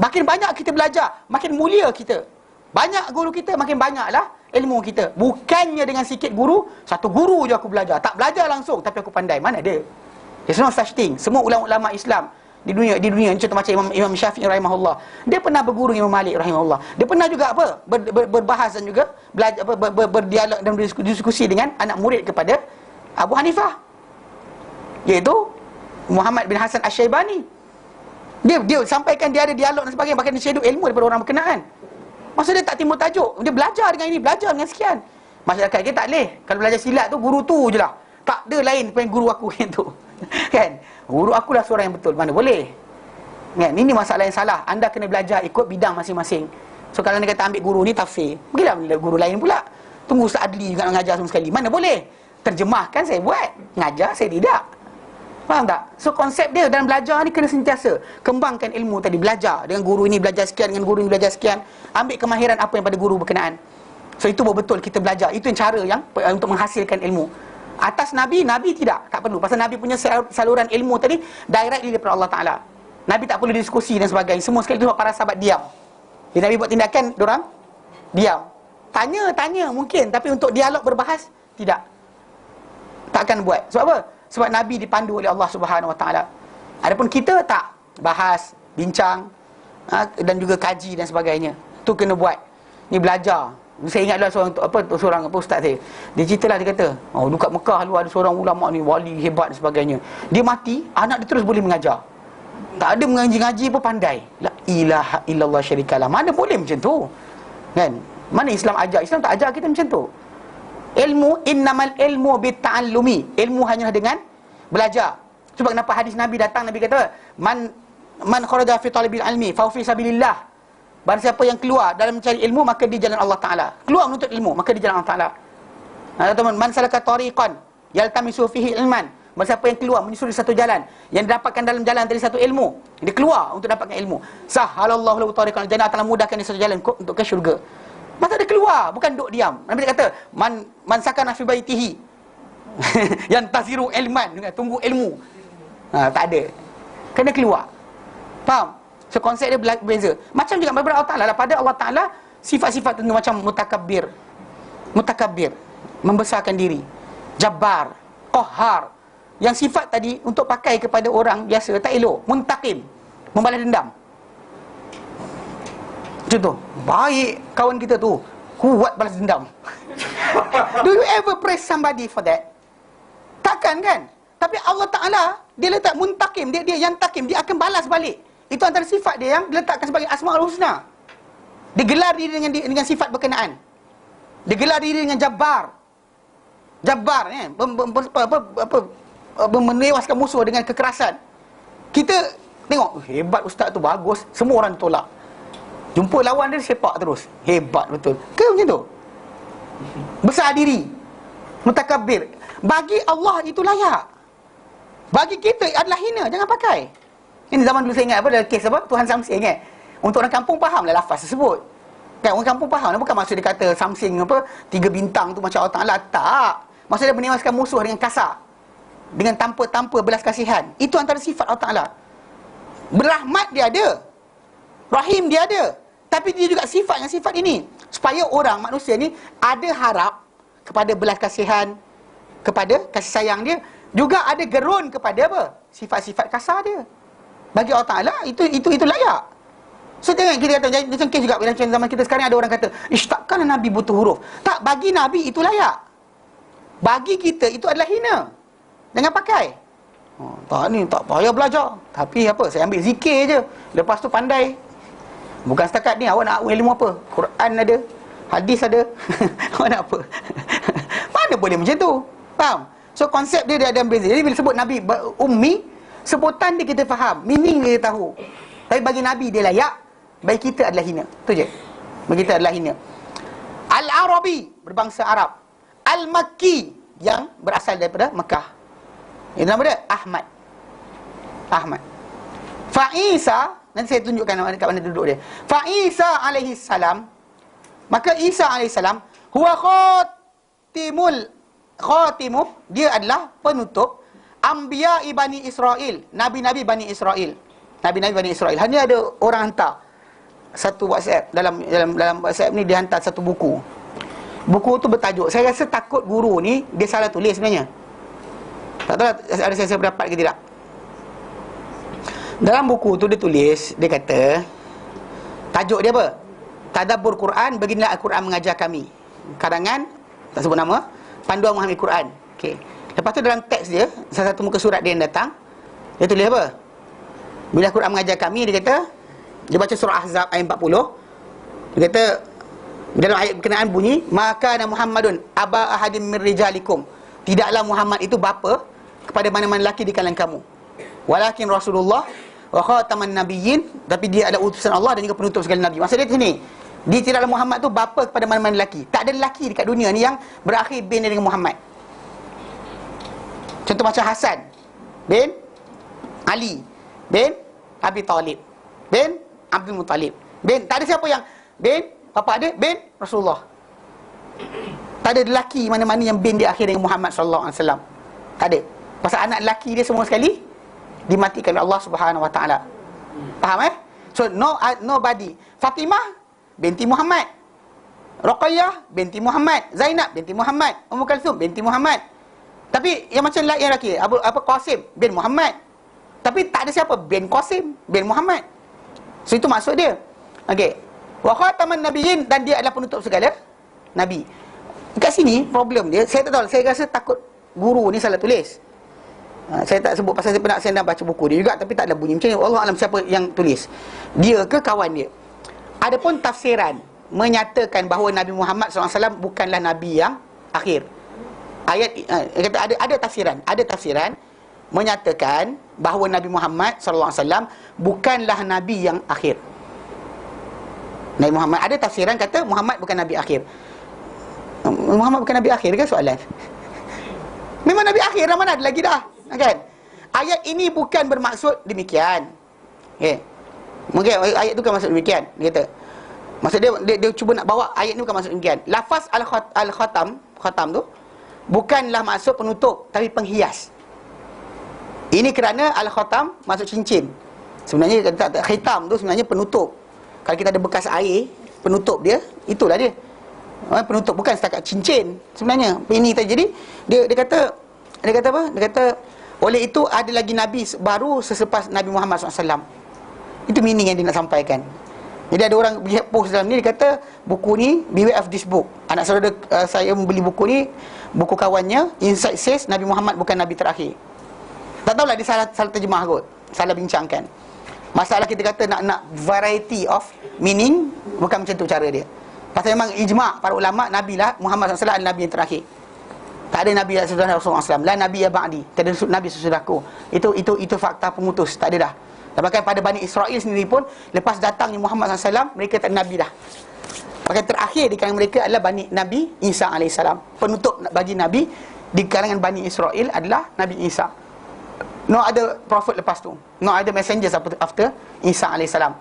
Makin banyak kita belajar, makin mulia kita. Banyak guru kita, makin banyaklah ilmu kita. Bukannya dengan sikit guru, satu guru je aku belajar. Tak belajar langsung, tapi aku pandai. Mana ada? There's no such thing. Semua ulama-ulama Islam di dunia contoh macam Imam Syafi'i rahimahullah, dia pernah berguru dengan Imam Malik rahimahullah. Dia pernah juga berbahas dan juga belajar, berdialog dan berdiskusi dengan anak murid kepada Abu Hanifah, iaitu Muhammad bin Hasan Asy-Syaibani. Dia sampaikan dia ada dialog dan sebagainya, bahkan dia share ilmu daripada orang berkenaan. Maksud dia tak timbul tajuk, dia belajar dengan ini, belajar dengan sekian. Masyarakat kita tak boleh. Kalau belajar silat tu, guru tu je lah, tak ada lain daripada guru aku yang tu. Kan? Guru aku lah seorang yang betul. Mana boleh? Kan? Ini masalah yang salah. Anda kena belajar ikut bidang masing-masing. So kalau anda kata ambil guru ni tafsir, pergilah ambil guru lain pula. Tunggu Ustaz Adli juga mengajar semua sekali. Mana boleh? Terjemahkan saya buat, ngajar saya tidak. Faham tak? So konsep dia dalam belajar ni kena sentiasa kembangkan ilmu tadi. Belajar dengan guru ini belajar sekian, dengan guru ini belajar sekian. Ambil kemahiran apa yang pada guru berkenaan. So itu betul kita belajar. Itu yang cara yang untuk menghasilkan ilmu. Atas Nabi tidak, tak perlu. Pasal Nabi punya saluran ilmu tadi directly daripada Allah Ta'ala. Nabi tak perlu diskusi dan sebagainya. Semua sekali tu para sahabat diam. Jadi Nabi buat tindakan, diorang diam. Tanya mungkin, tapi untuk dialog berbahas, tidak. Takkan buat. Sebab apa? Sebab Nabi dipandu oleh Allah Subhanahu Wa Ta'ala. Adapun kita tak bahas, bincang, dan juga kaji dan sebagainya. Tu kena buat. Ni belajar. Saya ingat seorang ustaz saya. Dia ceritalah, dia kata, dekat Mekah lu ada seorang ulama ni wali hebat dan sebagainya. Dia mati, anak dia terus boleh mengajar. Tak ada mengaji-ngaji pun pandai. La ilaha illallah syarikalah. Mana boleh macam tu? Kan? Mana Islam ajar? Islam tak ajar kita macam tu. Ilmu, innamal ilmu bitta'allumi. Ilmu hanyalah dengan belajar. Sebab kenapa hadis Nabi datang, Nabi kata, man kharaja fi talabil ilmi fa fi sabilillah. Barang siapa yang keluar dalam mencari ilmu, maka di jalan Allah Ta'ala. Keluar menuntut ilmu, maka di jalan Allah Ta'ala. Teman-teman, man salaka tariqan yaltamisu fihi ilman. Barang siapa yang keluar menyusuri satu jalan, yang didapatkan dalam jalan dari satu ilmu, dia keluar untuk dapatkan ilmu. Sahhalallahu lahu tariqan jannah, telah mudahkan dia satu jalan untuk ke syurga. Masa dia keluar, bukan duduk diam. Nabi kata, man sakana fi baitihi yantaziru ilman, tunggu ilmu. Tak ada. Kena keluar. Faham? So konsep dia berbeza. Macam juga beberapa Allah Ta'ala. Pada Allah Ta'ala sifat-sifat tentu macam mutakabbir, membesarkan diri, jabbar, qahhar. Yang sifat tadi untuk pakai kepada orang biasa tak elok. Muntaqim, membalas dendam. Contoh, baik kawan kita tu, kuat balas dendam. Do you ever praise somebody for that? Takkan kan? Tapi Allah Ta'ala, dia letak muntaqim, dia yang takim, dia akan balas balik. Itu antara sifat dia yang diletakkan sebagai Asma'ul Husna. Dia gelar diri dengan sifat berkenaan. Dia gelar diri dengan Jabbar. Jabbar ni, menewaskan musuh dengan kekerasan. Kita tengok, hebat ustaz tu, bagus, semua orang tolak. Jumpa lawan dia, sepak terus. Hebat betul. Ke macam tu? Besar diri, mutakabbir. Bagi Allah itu layak. Bagi kita adalah hina, jangan pakai. Ini zaman dulu saya ingat apa, dalam kes apa, Tuhan Samsing kan. Untuk orang kampung faham lah lafaz tersebut. Kan orang kampung faham lah, bukan maksud dia kata Samsing apa 3 bintang tu macam Allah Taala, tak. Maksud dia menewaskan musuh dengan kasar, dengan tanpa belas kasihan. Itu antara sifat Allah Taala. Berahmat dia ada, rahim dia ada, tapi dia juga sifat yang sifat ini, supaya orang manusia ni ada harap kepada belas kasihan, kepada kasih sayang dia, juga ada gerun kepada apa, sifat-sifat kasar dia. Bagi Allah Taala itu layak. So jangan kita kata macam kes juga macam zaman kita sekarang ada orang kata, "Ish, takkanlah Nabi butuh huruf." Tak, bagi Nabi itu layak. Bagi kita itu adalah hina. Jangan pakai. Tak ni tak payah belajar. Tapi apa, saya ambil zikir je. Lepas tu pandai. Bukan setakat ni, awak nak ilmu apa? Quran ada, hadis ada. Awak nak apa? Mana boleh macam tu? Faham? So konsep dia ada beza. Jadi bila sebut Nabi ummi, sebutan dia kita faham, meaning dia tahu. Tapi bagi Nabi dia layak, bagi kita adalah hina. Tu je. Bagi kita adalah hina. Al-Arabi, berbangsa Arab. Al-Makki, yang berasal daripada Mekah. Itu nama dia Ahmad. Ahmad. Fa-Isa, nanti saya tunjukkan kat mana duduk dia. Fa-Isa alaihi salam, maka Isa alaihi salam huwa khatimuh, dia adalah penutup anbiya Bani Israel, nabi-nabi Bani Israel. Nabi-nabi Bani Israel. Hanya ada orang hantar satu WhatsApp, dalam WhatsApp ni dia hantar satu buku. Buku tu bertajuk, saya rasa takut guru ni dia salah tulis sebenarnya. Tak tahu ada saya pendapat ke tidak. Dalam buku tu dia tulis, dia kata, tajuk dia apa? Tadabbur Quran, beginilah Al-Quran mengajar kami. Karangan, tak sebut nama, Panduan Memahami Quran. Okey. Lepas tu dalam teks dia, salah satu muka surat dia yang datang, dia tulis apa? Bila Al-Quran mengajar kami, dia kata, dia baca surah Ahzab ayat 40. Dia kata, dalam ayat berkenaan bunyi, maka ana Muhammadun aba ahadin min rijalikum. Tidaklah Muhammad itu bapa kepada mana-mana lelaki di kalangan kamu. Walakin Rasulullah wa khataman nabiyyin, tapi dia adalah utusan Allah dan juga penutup segala nabi. Maksud dia sini, dia tidaklah Muhammad tu bapa kepada mana-mana lelaki. Tak ada lelaki dekat dunia ni yang berakhir bin dengan Muhammad. Contoh macam Hasan bin Ali bin Abi Talib bin Abdul Muttalib bin, tak ada siapa yang bin bapa dia bin Rasulullah. Tak ada lelaki mana-mana yang bin di akhir dengan Muhammad sallallahu alaihi wasallam. Tak ada. Pasal anak lelaki dia semua sekali dimatikan oleh Allah Subhanahu wa taala. Faham So nobody. Fatimah binti Muhammad, Ruqayyah binti Muhammad, Zainab binti Muhammad, Ummu Kalsum binti Muhammad. Tapi yang macam yang lelaki Qasim bin Muhammad. Tapi tak ada siapa bin Qasim bin Muhammad. So itu maksud dia. Okey. Wa khataman nabiyyin, dan dia adalah penutup segala nabi. Kat sini problem dia, saya tak tahu, saya rasa takut guru ni salah tulis. Saya tak sebut pasal saya nak baca buku dia juga, tapi tak ada bunyi macam ni. Allah alam siapa yang tulis, dia ke kawan dia. Adapun tafsiran menyatakan bahawa Nabi Muhammad SAW bukanlah Nabi yang akhir. Ayat kata ada tafsiran menyatakan bahawa Nabi Muhammad SAW bukanlah Nabi yang akhir. Nabi Muhammad, ada tafsiran kata Muhammad bukan Nabi akhir. Muhammad bukan Nabi akhir ke soalan? Memang Nabi akhir dah, mana ada lagi dah, kan? Ayat ini bukan bermaksud demikian. Okey. Mungkin ayat tu kan maksud demikian, dia kata. Maksud dia cuba nak bawa ayat ni bukan maksud demikian. Lafaz khatam tu bukanlah maksud penutup, tapi penghias. Ini kerana al-khatam maksud cincin. Sebenarnya khitam tu sebenarnya penutup. Kalau kita ada bekas air, penutup dia, itulah dia. Penutup, bukan setakat cincin sebenarnya. Ini jadi dia kata apa? Dia kata oleh itu ada lagi nabi baru selepas Nabi Muhammad SAW. Itu meaning yang dia nak sampaikan. Jadi ada orang post dalam ni, dia kata buku ni, beware of this book. Anak saudara saya membeli buku ni, buku kawannya, inside says Nabi Muhammad bukan nabi terakhir. Tak tahulah dia salah terjemah kot, salah bincangkan. Masalah kita kata nak variety of meaning, bukan macam tu cara dia. Pasal memang ijma' para ulama' Nabi lah Muhammad SAW adalah Nabi yang terakhir. Tak ada Nabi sesudah Rasulullah SAW. La Nabi ya ba'di, tak ada Nabi sesudahku. Itu fakta pemutus, tak ada dah. Dan bahkan pada Bani Israel sendiri pun, lepas datangnya Muhammad SAW, mereka tak ada Nabi dah. Bahkan terakhir di kalangan mereka adalah Nabi Isa AS. Penutup bagi Nabi di kalangan Bani Israel adalah Nabi Isa. No other prophet lepas tu. No other messengers after Isa alaihissalam.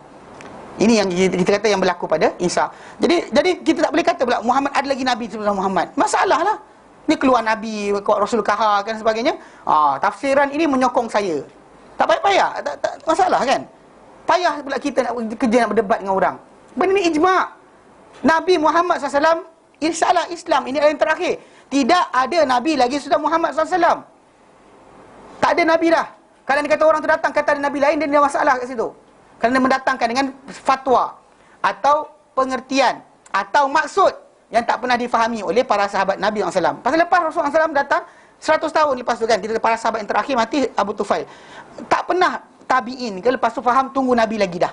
Ini yang kita kata yang berlaku pada Isa. Jadi kita tak boleh kata pula Muhammad ada lagi nabi sebelum Muhammad. Masalah lah. Ni keluar nabi, Rasul Kahar dan sebagainya. Tafsiran ini menyokong saya. Tak payah-payah, tak masalah kan. Payah pula kita nak kerja nak berdebat dengan orang. Benda ni ijma'. Nabi Muhammad SAW, risalah Islam ini yang terakhir. Tidak ada nabi lagi sudah Muhammad SAW. Tak ada nabi dah. Kalau ni kata orang tu datang kata ada nabi lain, dia ada masalah kat situ. Kerana mendatangkan dengan fatwa atau pengertian atau maksud yang tak pernah difahami oleh para sahabat Nabi SAW. Pasal lepas Rasulullah SAW datang 100 tahun lepas tu kan, kita para sahabat yang terakhir mati Abu Tufail. Tak pernah tabi'in ke lepas tu faham tunggu Nabi lagi dah.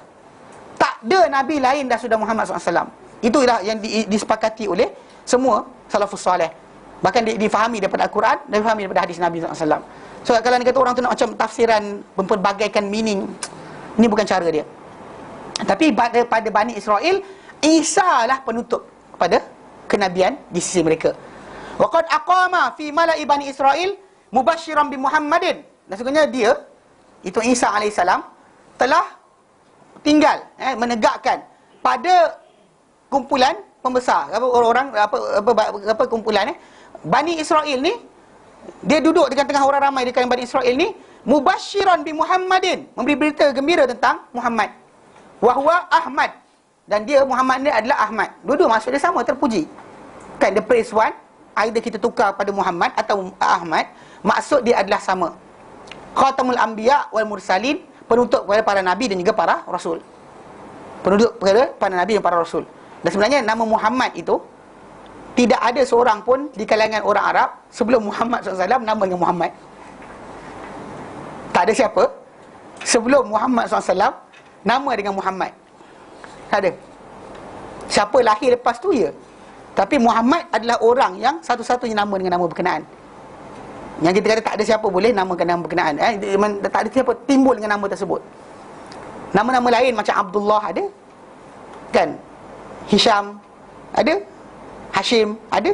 Tak ada Nabi lain dah sudah Muhammad SAW. Itulah yang disepakati oleh semua salafus salih. Bahkan difahami daripada Al-Quran dan difahami daripada hadis Nabi SAW. So kalau ni kata orang tu nak macam tafsiran memperbagaikan meaning, ini bukan cara dia. Tapi pada Bani Israel, Isa lah penutup kepada kenabian di sisi mereka. Waqad aqama fi mala'i Bani Israel mubashiran bi Muhammadin. Dan sesungguhnya dia, itu Isa alaihissalam, telah tinggal menegakkan pada kumpulan pembesar, orang-orang apa kumpulan Bani Israel ni, dia duduk di tengah orang ramai di kalangan Bani Israel ni, mubashiran bi Muhammadin, memberi berita gembira tentang Muhammad. Wa huwa Ahmad, dan dia Muhammad ni adalah Ahmad. Dua-dua maksud dia sama, terpuji. Kan, the praise one, either kita tukar pada Muhammad atau Ahmad, maksud dia adalah sama. Khatamul Anbiya wal Mursalin, penutup kepada para nabi dan juga para rasul. Penutup kepada para nabi dan para rasul. Dan sebenarnya nama Muhammad itu tidak ada seorang pun di kalangan orang Arab sebelum Muhammad SAW nama dengan Muhammad. Tak ada siapa sebelum Muhammad SAW nama dengan Muhammad. Tak ada. Siapa lahir lepas tu ya. Tapi Muhammad adalah orang yang satu-satunya nama dengan nama berkenaan. Yang kita kata tak ada siapa boleh namakan nama berkenaan. Tak ada siapa timbul dengan nama tersebut. Nama-nama lain macam Abdullah ada, kan? Hisham ada, Hashim ada,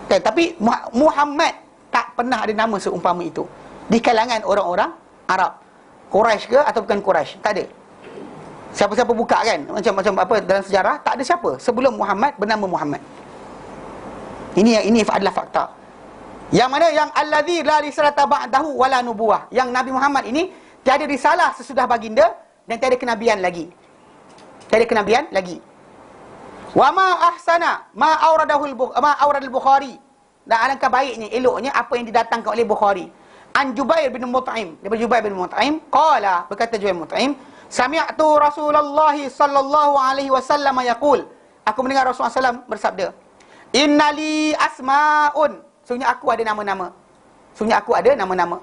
kan? Tapi Muhammad tak pernah ada nama seumpama itu di kalangan orang-orang Arab, Quraisy ke atau bukan Quraisy, tak ada. Siapa-siapa buka kan, macam apa dalam sejarah, tak ada siapa sebelum Muhammad bernama Muhammad. Ini adalah fakta. Yang mana yang allazi la risalata ba'dahu wala nubuwah, yang Nabi Muhammad ini tiada risalah sesudah baginda dan tiada kenabian lagi. Tiada kenabian lagi. Wa ma ahsana ma auradal Bukhari, dan alangkah baiknya, eloknya apa yang didatangkan oleh Bukhari. An Jubair bin Mut'im, daripada Jubair bin Mut'im, qala, berkata Jubair bin Mut'im, sami'tu Rasulullah sallallahu alaihi wasallam yaqul, aku mendengar Rasulullah SAW bersabda, innali asma'un, sungguh aku ada nama-nama. Sungguh aku ada nama-nama.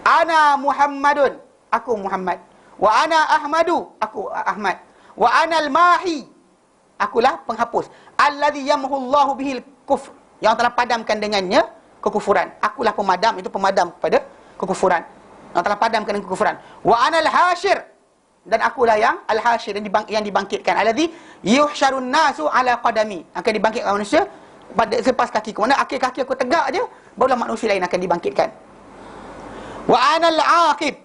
Ana Muhammadun, aku Muhammad. Wa ana Ahmadu, aku Ahmad. Wa ana al-mahi, akulah penghapus. Alladhi yamhullahu bihil kufr, yang telah padamkan dengannya kekufuran. Akulah pemadam, itu pemadam kepada kekufuran, yang telah padamkan dengan kekufuran. Wa ana al-hashir, dan akulah yang al-hashir, yang dibangkitkan. Alladhi yuhsyarun nasu ala qadami, akan dibangkitkan manusia pada selepas kakiku. Mana akhir kaki aku tegak aja, barulah manusia lain akan dibangkitkan. Wa ana al-aqib,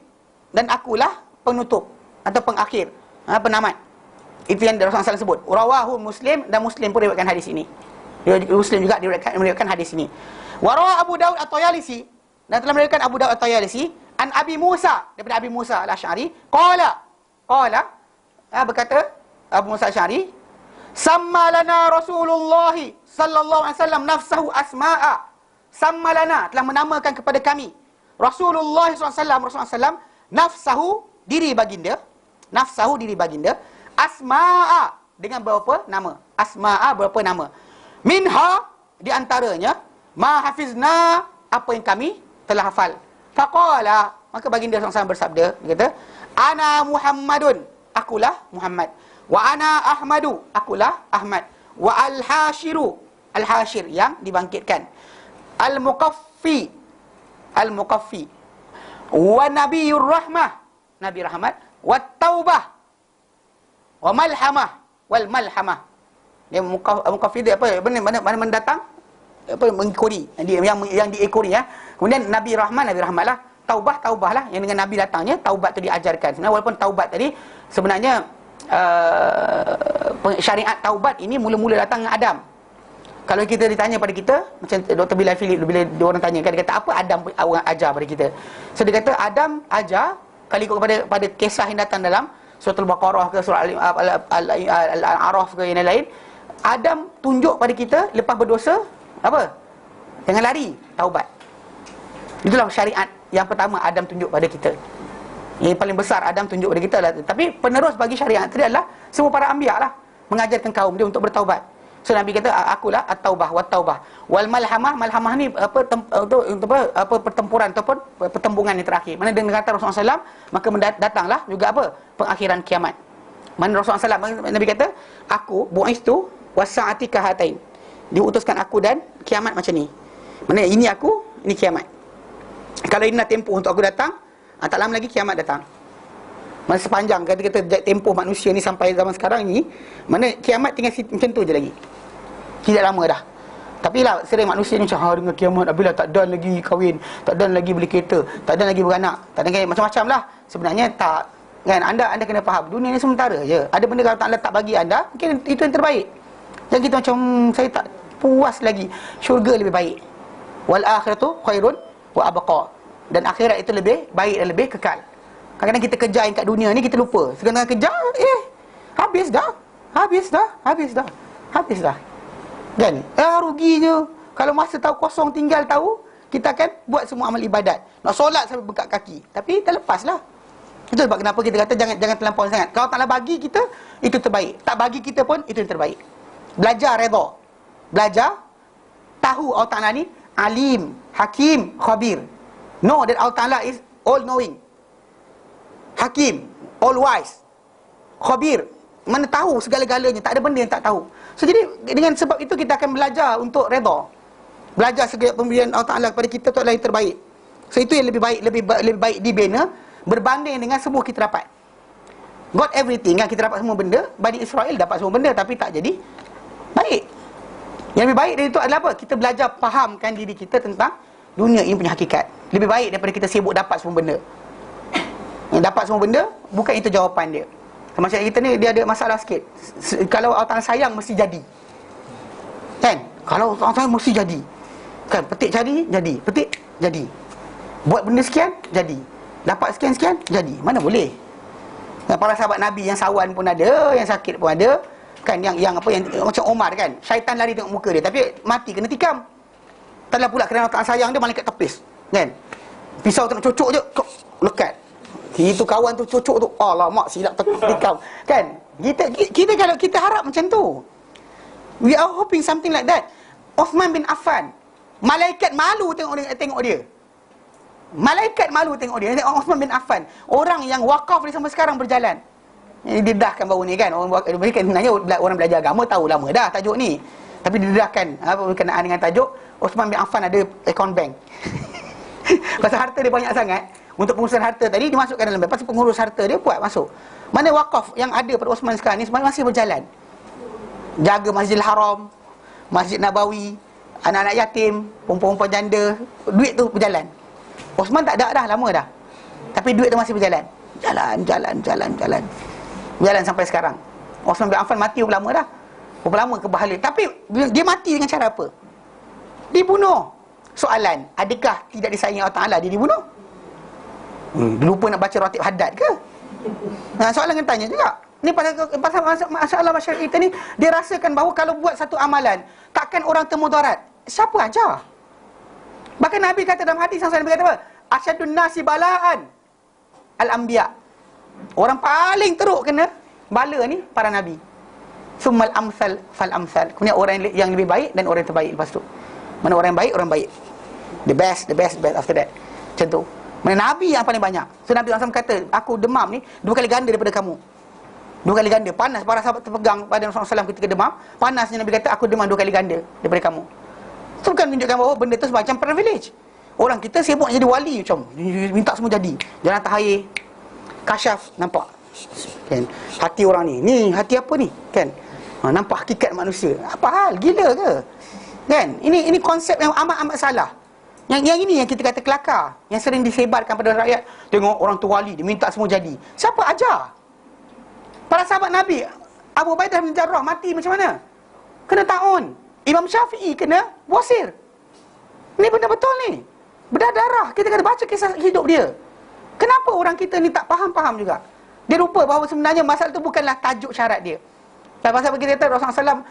dan akulah penutup atau pengakhir, penamat. Itu yang Rasulullah SAW sebut. Rawahu Muslim, dan Muslim pun riwayatkan hadis ini. Muslim juga meriwayatkan hadis ini. Wa rawa Abu Daud At-Tayalisi, dan telah meriwayatkan Abu Daud At-Tayalisi an Abi Musa, daripada Abi Musa Al-Asy'ari, qala, berkata Abu Musa Al-Asy'ari, samma lana Rasulullah sallallahu alaihi wasallam nafsahu asma'a. Samma lana, telah menamakan kepada kami Rasulullah SAW, nafsahu, diri baginda, nafsahu, diri baginda, asma'a, dengan berapa nama? Asma'a, berapa nama? Minha, di antaranya, ma hafizna, apa yang kami telah hafal. Faqala, maka baginda SAW bersabda, dia kata, ana Muhammadun, akulah Muhammad. Wa ana Ahmadu, akulah Ahmad. Wa al-hashiru, al-hashir, yang dibangkitkan. Al-muqaffi, al-muqaffi. Wa nabiyur rahmah, nabi rahmat. Wa taubah, wa malhamah, wal malhamah. Dia muqaffi dia apa? Mana mendatang? Apa, mengikori, yang diikori ya. Kemudian nabi rahman, nabi rahmatlah. Taubah lah yang dengan Nabi datangnya, taubat tu diajarkan. Sebenarnya walaupun taubat tadi sebenarnya syariat taubat ini mula-mula datang dengan Adam. Kalau kita ditanya pada kita, macam Dr. Bilal Philip bila dia orang tanya kan, dia kata apa Adam orang ajar pada kita. So dia kata Adam ajar, kalau ikut pada kisah yang datang dalam surah Al-Baqarah ke surah Al-A'raf ke yang lain, Adam tunjuk pada kita lepas berdosa apa? Jangan lari, taubat. Itulah syariat yang pertama Adam tunjuk pada kita. Yang paling besar Adam tunjuk pada kita lah. Tapi penerus bagi syariat itu adalah semua para anbiya lah, mengajarkan kaum dia untuk bertaubat. So Nabi kata akulah at-taubah wat taubah. Wal malhamah ni apa pertempuran ataupun pertembungan yang terakhir. Mana dengan kata Rasulullah SAW, maka datanglah juga apa? Pengakhiran kiamat. Mana Rasulullah SAW, Nabi kata aku bu'istu wasa'ati kahatain. Diutuskan aku dan kiamat macam ni. Mana ini aku, ini kiamat. Kalau ini nak tempoh untuk aku datang, tak lama lagi kiamat datang. Mana sepanjang kata tempoh manusia ni sampai zaman sekarang ni, mana kiamat tinggal macam tu je lagi. Tidak lama dah. Tapi lah sering manusia ni macam dengan kiamat apabila tak dan lagi kahwin, tak dan lagi beli kereta, tak dan lagi beranak, tak dan lagi macam-macam lah. Sebenarnya tak, kan? Anda kena faham dunia ni sementara je. Ada benda kalau Allah tak bagi anda, mungkin itu yang terbaik. Jangan kita macam saya tak puas lagi. Syurga lebih baik. Wal akhiratu khairun wa abqa. Dan akhirat itu lebih baik dan lebih kekal. Kadang-kadang kita kejar yang kat dunia ni kita lupa. Sekarang kejar, habis dah. Kan? Ruginya. Kalau masa tahu kosong tinggal tahu, kita akan buat semua amal ibadat. Nak solat sampai bengkak kaki. Tapi dah lepas lah. Itu sebab kenapa kita kata jangan terlampau sangat. Kalau tak nak bagi kita, itu terbaik. Tak bagi kita pun, itu yang terbaik. Belajar redha. Belajar tahu Allah Ta'ala ni alim, hakim, khabir. Know that Allah Ta'ala is all knowing, hakim, all wise, khabir, mana tahu segala-galanya, tak ada benda yang tak tahu. So jadi dengan sebab itu kita akan belajar untuk redha. Belajar segala pemberian Allah Ta'ala kepada kita tu adalah yang terbaik. So itu yang lebih baik dibina berbanding dengan semua kita dapat. Got everything kan, kita dapat semua benda. Bani Israel dapat semua benda tapi tak jadi baik. Yang lebih baik dari itu adalah apa? Kita belajar fahamkan diri kita tentang dunia ini punya hakikat. Lebih baik daripada kita sibuk dapat semua benda. Yang dapat semua benda, bukan itu jawapan dia. Masyarakat kita ni, dia ada masalah sikit. Kalau Allah Ta'ala sayang, mesti jadi. Kan? Kalau Allah sayang, mesti jadi. Kan? Petik jadi. Petik, jadi. Buat benda sekian, jadi. Dapat sekian-sekian, jadi. Mana boleh? Dan para sahabat Nabi yang sawan pun ada, yang sakit pun ada. Kan? Yang macam Omar kan? Syaitan lari tengok muka dia, tapi mati kena tikam. Taklah pula kerana Allah Ta'ala sayang dia, malaikat tepis. Kan? Pisau tu nak cocok je, lekat. Itu kawan tu cocok tu, alamak silap tikam. Kan? Kita kalau kita harap macam tu. We are hoping something like that. Uthman bin Affan, malaikat malu tengok dia. Malaikat malu tengok dia. Uthman bin Affan, orang yang wakaf dia sampai sekarang berjalan. Didedahkan baru ni kan. Orang belajar agama tahu lama dah tajuk ni. Tapi didedahkan berkenaan dengan tajuk Uthman bin Affan ada account bank. Pasal harta dia banyak sangat. Untuk pengurusan harta tadi dimasukkan dalam bank. Pasal pengurus harta dia buat masuk. Mana wakaf yang ada pada Uthman sekarang ni sebenarnya masih berjalan. Jaga Masjidil Haram, Masjid Nabawi, anak-anak yatim, perempuan-perempuan janda, duit tu berjalan. Uthman tak ada dah, lama dah. Tapi duit tu masih berjalan. Jalan. Berjalan sampai sekarang. Uthman bin Affan mati berapa lama dah? Berapa lama ke bahala? Tapi dia mati dengan cara apa? Dibunuh. Soalan, adakah tidak disayangi Allah Ta'ala dia dibunuh? Dia lupa nak baca ratib haddad ke? Soalan kena tanya juga. Ni pasal masalah masyarakat kita ni, dia rasakan bahawa kalau buat satu amalan, takkan orang termudarat. Siapa ajar? Bahkan Nabi kata dalam hadis yang Nabi kata apa? Asyadun nasi balaan al-anbiya. Orang paling teruk kena bala ni para nabi. Summal amsal fal amsal. Kemudian orang yang lebih baik dan orang yang terbaik lepas tu. Mana orang yang baik, orang baik. The best after that. Macam tu. Mana Nabi yang paling banyak. So Nabi SAW kata, aku demam ni 2 kali ganda daripada kamu. 2 kali ganda. Panas, para sahabat terpegang pada Rasulullah SAW ketika demam. Panasnya Nabi kata, aku demam 2 kali ganda daripada kamu. Itu bukan menunjukkan bahawa benda tu semacam privilege. Orang kita sibuk jadi wali macam minta semua jadi. Jalan tahir, kasyaf, nampak kan? Hati orang ni hati apa ni? Kan? Nampak hakikat manusia. Apa hal? Gila ke? Kan? Ini konsep yang amat-amat salah. Yang ini yang kita kata kelakar, yang sering disebarkan pada rakyat. Tengok orang tu wali, dia minta semua jadi. Siapa ajar? Para sahabat Nabi, Abu Ubaidah bin Jarrah mati macam mana? Kena ta'un. Imam Syafi'i kena buasir. Ni benda betul ni. Berdarah. Kita kena baca kisah hidup dia. Kenapa orang kita ni tak faham-faham juga? Dia lupa bahawa sebenarnya masalah tu bukanlah tajuk syarat dia. Pasal kita kata Rasulullah SAW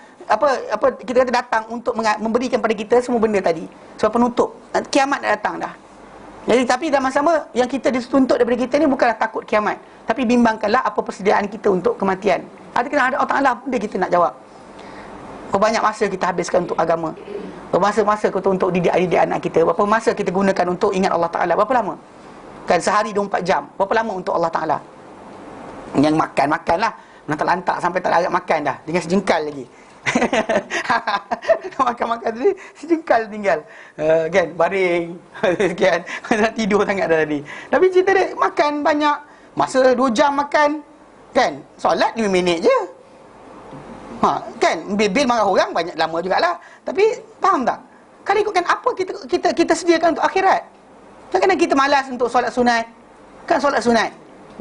kita kata datang untuk memberikan pada kita semua benda tadi. Sebab penutup. Kiamat dah datang dah. Jadi tapi dalam sama yang kita dituntut daripada kita ni bukanlah takut kiamat, tapi bimbangkanlah apa persediaan kita untuk kematian. Ada Allah Ta'ala benda kita nak jawab. Berapa banyak masa kita habiskan untuk agama? Berapa masa kita untuk didik anak kita? Berapa masa kita gunakan untuk ingat Allah Ta'ala? Berapa lama? Kan sehari 24 jam. Berapa lama untuk Allah Ta'ala? Yang makan lah, lantak-lantak sampai tak larat makan dah, tinggal sejengkal lagi. Makan-makan tadi sejengkal tinggal, kan, baring kan, nak tidur sangat dah tadi. Tapi cerita dia makan banyak, masa 2 jam makan, kan, solat 5 minit je. Kan, bil marah orang banyak lama jugalah. Tapi faham tak? Kalau ikutkan apa kita sediakan untuk akhirat. Kadang-kadang kita malas untuk solat sunat. Kan solat sunat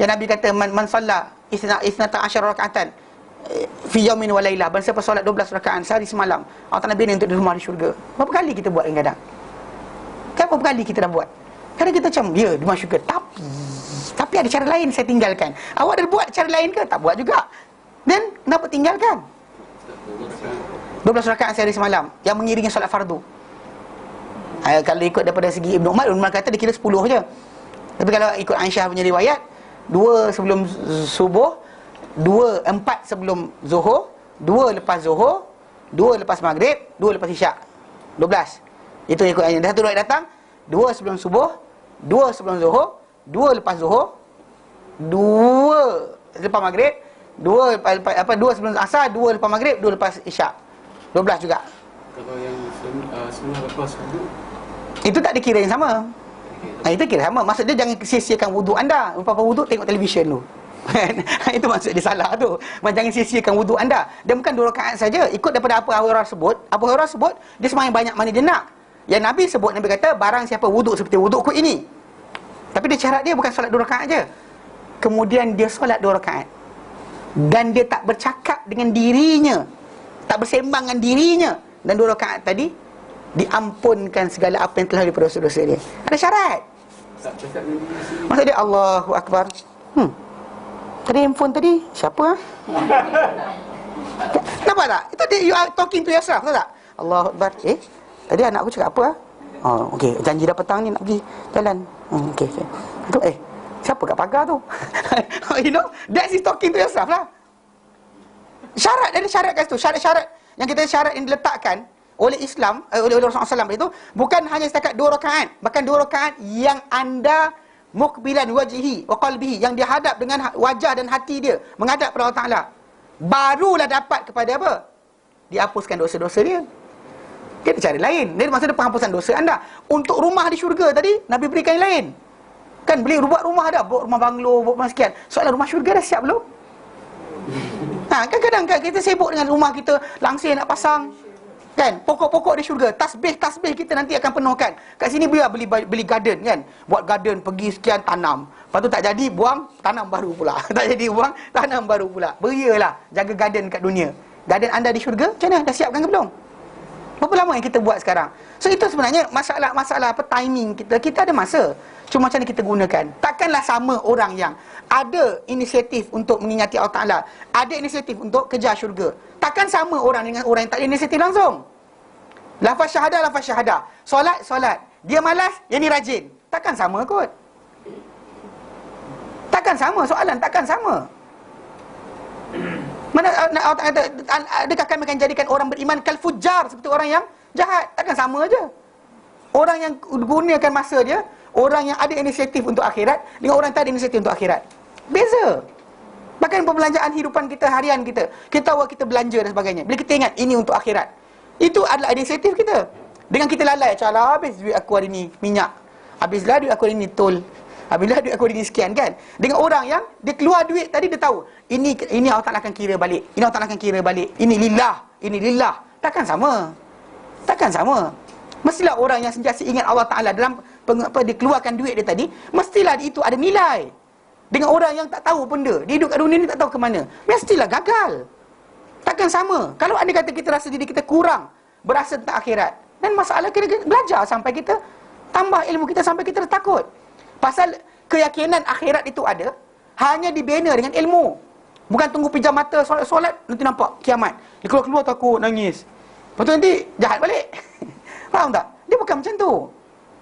yang Nabi kata man salla isnata asyara rakaatan fi yaumin wa lailah, barang siapa solat 12 rakaat sehari semalam, Allah Taala bina untuk di rumah di syurga. Berapa kali kita buat kadang-kadang? Kan berapa kali kita dah buat? Kadang kita macam, ya, di rumah syurga, tapi ada cara lain saya tinggalkan. Awak dah buat cara lain ke? Tak buat juga. Dan kenapa tinggalkan? 12 rakaat sehari semalam yang mengiringi solat fardu. Kalau ikut daripada segi Ibn Umar kata dia kira 10 je. Tapi kalau ikut Aisyah punya riwayat, 2 sebelum subuh, 4 sebelum zuhur, 2 lepas zuhur, 2 lepas maghrib, 2 lepas isyak. 12. Itu ikut Aisyah. Satu riwayat datang 2 sebelum subuh, 2 sebelum zuhur, 2 lepas zuhur, 2 lepas maghrib, 2 sebelum asar, 2 lepas maghrib, 2 lepas isyak. 12 juga. Kalau yang semua lepas wudu, itu tak dikira yang sama. Itu kira sama. Maksud dia jangan sia-siakan wuduk anda. Lepas wuduk tengok televisyen tu. Itu maksud dia salah tu. Jangan sia-siakan wuduk anda. Dan bukan 2 rakaat saja. Ikut daripada apa Abu Hurairah sebut. Abu Hurairah sebut dia sembahyang banyak mana dia nak. Yang Nabi sebut, Nabi kata barang siapa wuduk seperti wudukku ini. Tapi dia syarat dia bukan solat 2 rakaat aja. Kemudian dia solat 2 rakaat. Dan dia tak bercakap dengan dirinya, tak bersembang dengan dirinya. Dan 2 rakaat tadi diampunkan segala apa yang telah daripada dosa-dosa dia. Ada syarat. Maksud dia Allahu Akbar. Tadi handphone tadi siapa? Nampak tak? Itu dia, you are talking to yourself, tahu tak? Allahu Akbar. Tadi anak aku cakap apa? Okey, janji dah petang ni nak pergi jalan. Okey. Tu siapa kat pagar tu? You know, that is talking to yourself lah. Syarat, ada syarat kat situ. Syarat-syarat yang kita syarat yang diletakkan oleh Islam, oleh Rasulullah SAW itu bukan hanya setakat 2 rakaat, bahkan 2 rakaat yang anda muqbilan wajhi wa qalbihi, yang dia hadap dengan wajah dan hati dia, menghadap kepada Allah Taala, barulah dapat kepada apa? Dihapuskan dosa-dosa dia. Dia ada cara lain. Dia maksud penghapusan dosa anda. Untuk rumah di syurga tadi Nabi berikan yang lain. Kan beli buat rumah dah, buat rumah banglo, buat rumah sekian. Soalan rumah syurga dah siap belum? Kan kadang-kadang kita sibuk dengan rumah kita, langsir nak pasang. Kan, pokok-pokok di syurga, tasbih kita nanti akan penuhkan. Kat sini beli garden kan. Buat garden, pergi sekian tanam. Lepas tu tak jadi, buang, tanam baru pula. Tak jadi, buang, tanam baru pula. Berialah jaga garden kat dunia. Garden anda di syurga, macam mana? Dah siapkan ke belum? Berapa lama yang kita buat sekarang? So itu sebenarnya masalah apa timing kita. Kita ada masa. Cuma macam mana kita gunakan. Takkanlah sama orang yang ada inisiatif untuk mengingati Allah Ta'ala, ada inisiatif untuk kejar syurga. Takkan sama orang dengan orang yang tak ada inisiatif langsung. Lafaz syahadah. Solat. Dia malas, yang ni rajin. Takkan sama kot. Takkan sama soalan, takkan sama. Mana Allah Ta'ala kata, adakah kami akan jadikan orang beriman kal fujar, seperti orang yang jahat? Takkan sama aja. Orang yang gunakan masa dia, orang yang ada inisiatif untuk akhirat dengan orang yang tak ada inisiatif untuk akhirat, beza. Bahkan perbelanjaan hidupan kita, harian kita, kita tahu kita belanja dan sebagainya, bila kita ingat ini untuk akhirat, itu adalah inisiatif kita. Dengan kita lalai, calah habis duit aku hari ni minyak, habislah duit aku hari ni tol, habislah duit aku hari ni sekian, kan. Dengan orang yang dia keluar duit tadi, dia tahu ini Allah Ta'ala akan kira balik, ini Allah Ta'ala akan kira balik, ini lillah. Takkan sama. Mestilah orang yang sentiasa ingat Allah Ta'ala dalam dikeluarkan duit dia tadi, mestilah itu ada nilai. Dengan orang yang tak tahu benda, dia hidup kat dunia ni tak tahu ke mana, mestilah gagal. Takkan sama. Kalau anda kata kita rasa diri kita kurang berasa tentang akhirat, dan masalah kita belajar sampai kita tambah ilmu kita sampai kita takut. Pasal keyakinan akhirat itu ada, hanya dibina dengan ilmu. Bukan tunggu pejam mata solat nanti nampak kiamat. Dia keluar-keluar takut, nangis. Lepas tu nanti jahat balik. Faham tak? Dia bukan macam tu.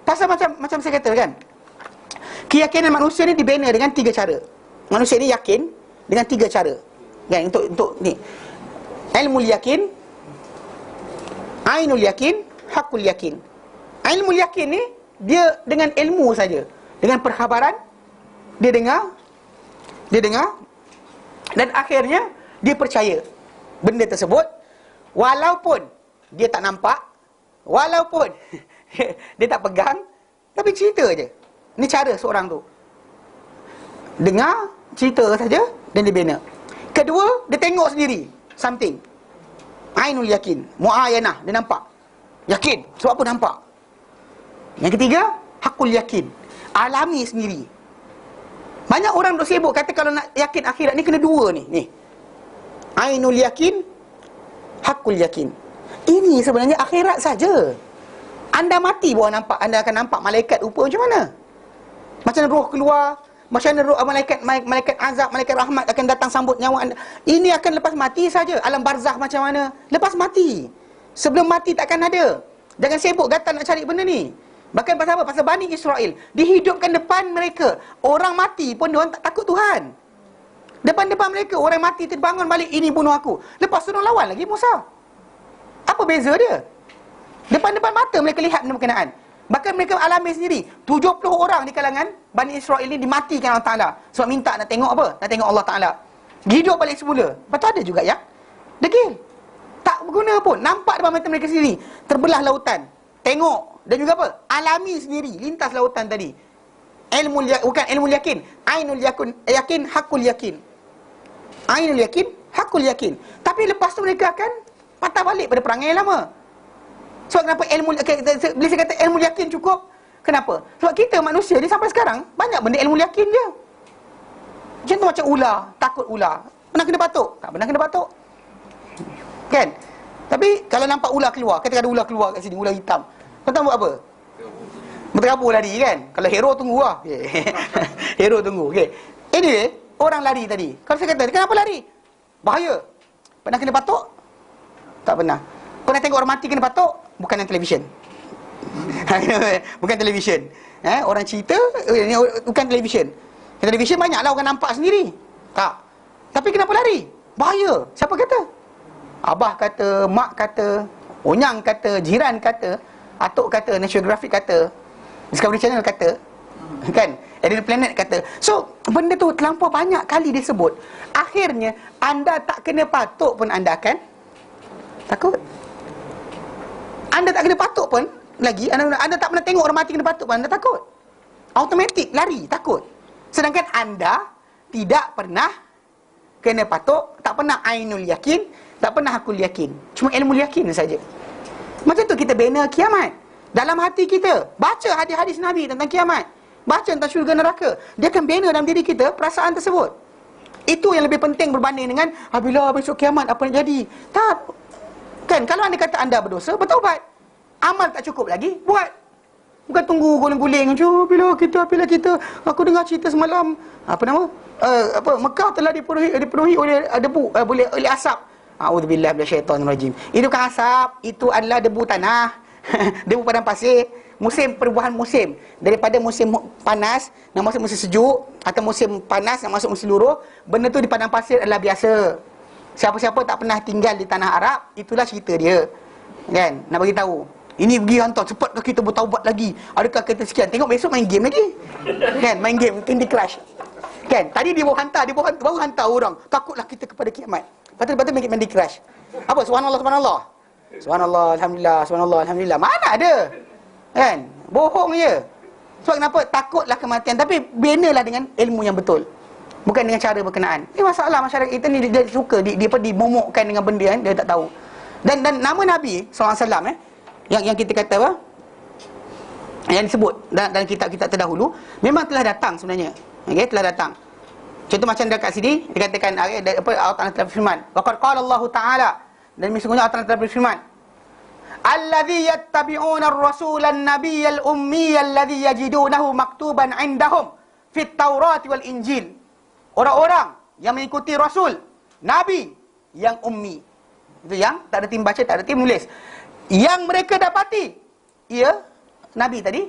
Pasal macam saya kata kan, keyakinan manusia ni dibina dengan 3 cara. Manusia ni yakin dengan 3 cara. Kan, untuk ni. Ilmul yakin, ainul yakin, hakul yakin. Ilmul yakin ni dia dengan ilmu saja, dengan perkhabaran dia dengar dan akhirnya dia percaya benda tersebut walaupun dia tak nampak, walaupun dia tak pegang, tapi cerita je. Ni cara seorang tu. Dengar, cerita saja dan dia bina. Kedua, dia tengok sendiri something. Ainul yakin, muayanah, dia nampak. Yakin, sebab apa nampak? Yang ketiga, hakul yakin, alami sendiri. Banyak orang duk sibuk kata kalau nak yakin akhirat ni kena 2 ni. Ainul yakin, hakul yakin. Ini sebenarnya akhirat saja. Anda mati baru nampak, anda akan nampak malaikat rupa macam mana. Macam mana roh keluar, macam mana roh malaikat azab, malaikat rahmat akan datang sambut nyawa anda. Ini akan lepas mati saja. Alam barzakh macam mana? Lepas mati. Sebelum mati takkan ada. Jangan sibuk gatal nak cari benda ni. Bahkan pasal apa? Pasal Bani Israel dihidupkan depan mereka. Orang mati pun diorang tak takut Tuhan. Depan-depan mereka orang mati terbangun balik, ini bunuh aku. Lepas tu diorang lawan lagi Musa. Apa beza dia? Depan-depan mata mereka lihat benda berkenaan. Bahkan mereka alami sendiri. 70 orang di kalangan Bani Israel ni dimatikan Allah Ta'ala sebab minta nak tengok apa? Nak tengok Allah Ta'ala. Hidup balik semula. Lepas tu ada juga yang degil, tak berguna pun. Nampak depan mata mereka sendiri, terbelah lautan, tengok. Dan juga apa? Alami sendiri, lintas lautan tadi. Bukan ilmu yakin, ainul yakin, hakul yakin. Ainul yakin, hakul yakin. Tapi lepas tu mereka akan patah balik pada perangai yang lama. Sebab kenapa bila saya kata ilmu yakin cukup? Kenapa? Sebab kita manusia ni sampai sekarang banyak benda ilmu yakin je. Contoh macam ular, takut ular. Pernah kena batuk? Tak pernah kena batuk. Kan? Tapi kalau nampak ular keluar, kata ada ular keluar kat sini, ular hitam, kau tahu buat apa? Berterabur lari kan? Kalau hero tunggu lah. Okay. Hero tunggu. Okay. Anyway, orang lari tadi. Kalau saya kata, kenapa lari? Bahaya. Pernah kena batuk? Tak pernah. Pernah tengok orang mati kena batuk? Bukan dalam televisyen. Bukan televisyen. Orang cerita, bukan televisyen. Televisyen banyaklah orang nampak sendiri. Tak. Tapi kenapa lari? Bahaya. Siapa kata? Abah kata, mak kata, onyang kata, jiran kata, atuk kata, National Geographic kata, Discovery Channel kata, kan, Alien Planet kata. So, benda tu terlampau banyak kali disebut. Akhirnya, anda tak kena patuk pun anda akan takut. Anda tak kena patuk pun lagi, anda tak pernah tengok orang mati kena patuk pun anda takut. Automatik lari, takut. Sedangkan anda tidak pernah kena patuk, tak pernah ainul yakin, tak pernah hakul yakin. Cuma ilmu yakin saja. Macam tu kita bina kiamat dalam hati kita. Baca hadis-hadis Nabi tentang kiamat, baca tentang syurga neraka, dia akan bina dalam diri kita perasaan tersebut. Itu yang lebih penting berbanding dengan bila besok kiamat apa yang jadi. Tak. Kan, kalau anda kata anda berdosa, bertaubat. Amal tak cukup lagi, buat. Bukan tunggu guling-guling. Bila kita, aku dengar cerita semalam, Mekah telah dipenuhi oleh debu, oleh asap. A'udzubillahi minasyaitonirrajim. Itu bukan asap, itu adalah debu tanah. Debu padang pasir. Musim, perubahan musim. Daripada musim panas nak masuk musim sejuk, atau musim panas nak masuk musim luruh, benda tu di padang pasir adalah biasa. Siapa-siapa tak pernah tinggal di tanah Arab, itulah cerita dia. Kan? Nak bagi tahu. Ini pergi hantar, cepatkah kita bertaubat lagi? Adakah kita sekian? Tengok besok main game lagi. Kan? Main game, Candy Crush. Kan? Tadi dia baru hantar orang. Takutlah kita kepada kiamat. Lepas tu main Candy Crush. Apa? Subhanallah. Subhanallah, Alhamdulillah, Subhanallah, Alhamdulillah. Mana ada? Kan? Bohong je. Sebab kenapa? Takutlah kematian. Tapi binalah dengan ilmu yang betul, bukan dengan cara berkenaan. Ini masalah masyarakat kita ni, dia suka dimomokkan dengan benda yang dia tak tahu. Dan nama Nabi SAW, yang kita kata apa? yang disebut dalam kitab-kitab terdahulu memang telah datang sebenarnya. Okey, telah datang. Contoh macam dekat sini dikatakan apa Allah Taala telah berfirman, waqad qala Allah Taala, dan sesungguhnya Allah Taala telah berfirman, allazi yattabi'una ar-rasula an-nabiyyal ummiyal ladzi yajidunahu maktuban 'indahum fit Taurat wal Injil. Orang-orang yang mengikuti rasul, nabi yang ummi. Itu yang tak ada tim baca, tak ada tim nulis. Yang mereka dapati, nabi tadi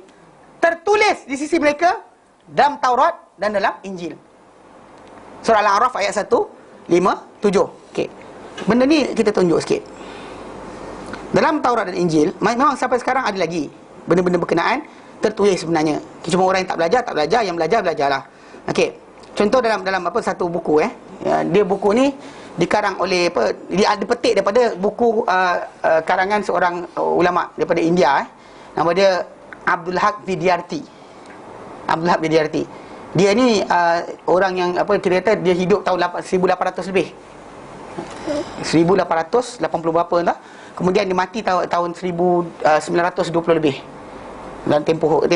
tertulis di sisi mereka dalam Taurat dan dalam Injil. Surah Al-A'raf ayat 157. Okey. Benda ni kita tunjuk sikit. Dalam Taurat dan Injil memang sampai sekarang ada lagi benda-benda berkenaan tertulis sebenarnya. Cuma orang yang tak belajar, yang belajarlah. Okey. Contoh dalam apa satu buku dia buku ni dikarang oleh dia dipetik daripada buku karangan seorang ulama daripada India nama dia Abdul Haq Vidyarthi. Dia ni orang yang cerita dia hidup tahun 1800 lebih. 1880 berapa entah. Kemudian dia mati tahun 1920 lebih. Dan tempoh di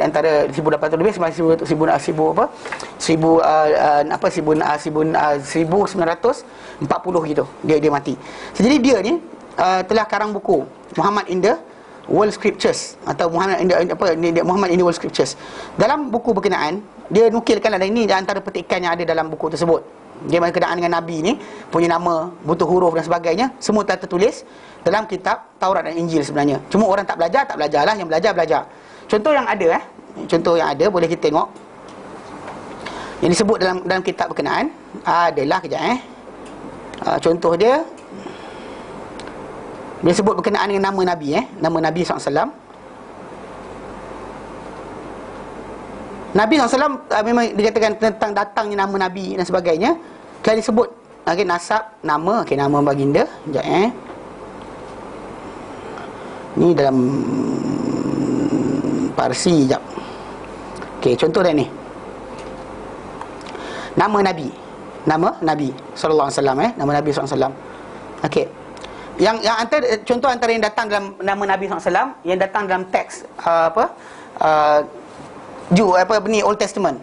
antara 1800 lebih sampai 1940 gitu dia mati. Jadi dia ni telah karang buku Muhammad in the World Scriptures atau Muhammad in the World Scriptures. Dalam buku berkenaan dia nukilkan ada ini di antara petikan yang ada dalam buku tersebut. Dia berkenaan dengan Nabi ni punya nama, butuh huruf dan sebagainya, semua telah tertulis dalam kitab Taurat dan Injil sebenarnya. Cuma orang tak belajarlah, yang belajar. Contoh yang ada boleh kita tengok. Yang disebut dalam kitab berkenaan adalah contoh dia sebut berkenaan dengan nama Nabi nama Nabi SAW. Nabi SAW memang dikatakan tentang datangnya nama Nabi dan sebagainya. Telah disebut nasab, nama, nama baginda. Ni dalam Parsi sekejap. Contoh dah ni. Nama Nabi sallallahu alaihi wasallam nama Nabi sallallahu alaihi wasallam. Yang antara yang datang dalam nama Nabi sallallahu alaihi wasallam yang datang dalam teks Old Testament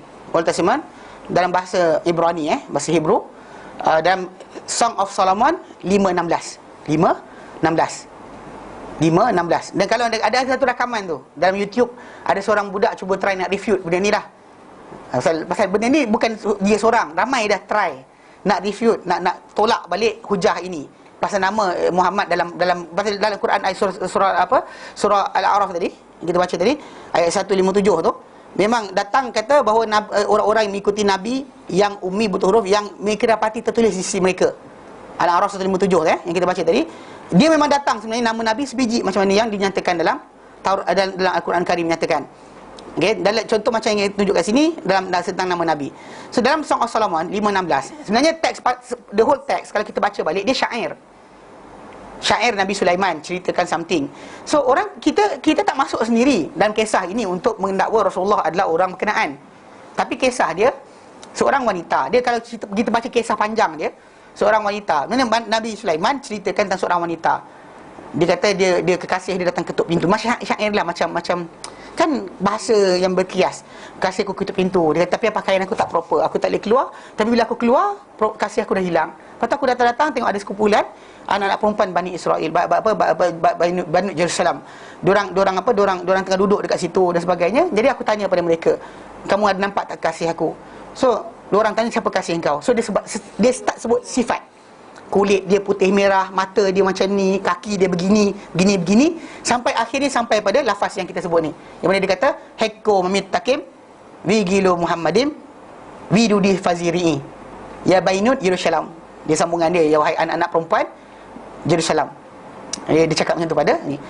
dalam bahasa Ibrani bahasa Hebrew, dalam Song of Solomon 5:16. Dan kalau ada satu rakaman tu dalam YouTube, ada seorang budak cuba try nak refute benda ni dah. Pasal benda ni bukan dia seorang, ramai dah try nak refute, nak tolak balik hujah ini pasal nama Muhammad dalam Quran ayat surah Al-A'raf tadi kita baca tadi ayat 157 tu. Memang datang kata bahawa orang-orang yang mengikuti Nabi yang ummi butuh huruf yang mereka dapati tertulis di sisi mereka. Al-A'raf 157 yang kita baca tadi. Dia memang datang sebenarnya nama Nabi sebiji macam mana yang dinyatakan dalam Al-Quran Karim menyatakan. Dalam contoh macam yang tunjuk kat sini dalam tentang nama Nabi. So dalam Song of Solomon 5:16. Sebenarnya teks, the whole text kalau kita baca balik dia syair Nabi Sulaiman ceritakan something. So kita tak masuk sendiri dalam kisah ini untuk mendakwa Rasulullah adalah orang berkenaan. Tapi kisah dia seorang wanita. Dia kalau kita baca kisah panjang dia, seorang wanita. Nabi Sulaiman ceritakan tentang seorang wanita. Dia kata dia kekasih dia datang ketuk pintu. Syair lah macam kan bahasa yang berkias. Kasih aku ketuk pintu. Dia kata tapi pakaian aku tak proper, aku tak boleh keluar. Tapi bila aku keluar, kasih aku dah hilang. Lepas tu aku datang tengok ada sekumpulan anak-anak perempuan Bani Israel, Bani Jerusalem. Dorang tengah duduk dekat situ dan sebagainya. Jadi aku tanya pada mereka, kamu ada nampak tak kasih aku? So diorang tanya siapa kasih engkau. So dia start sebut sifat. Kulit dia putih merah, mata dia macam ni, kaki dia begini, sampai akhirnya sampai pada lafaz yang kita sebut ni. Yang mana dia kata hekko mamit takim wigilu Muhammadim widudi faziri'i ya bainut Yerusalem. Dia sambungan dia, ya wahai anak-anak perempuan Jerusalem. Dia cakap macam tu pada ni.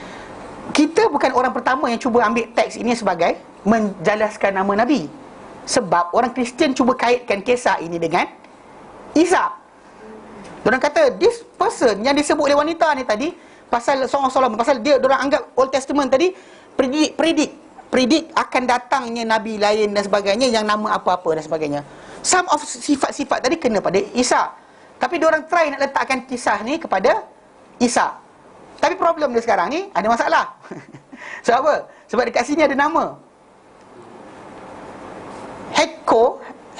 Kita bukan orang pertama yang cuba ambil teks ini sebagai menjelaskan nama Nabi. Sebab orang Kristian cuba kaitkan kisah ini dengan Isa. Diorang kata this person yang disebut oleh wanita ni tadi pasal Song of Solomon, pasal diorang anggap Old Testament tadi predict akan datangnya Nabi lain dan sebagainya yang nama apa-apa dan sebagainya. Some of sifat-sifat tadi kena pada Isa. Tapi diorang try nak letakkan kisah ni kepada Isa. Tapi problem dia sekarang ni ada masalah. Sebab apa? Sebab dekat sini ada nama.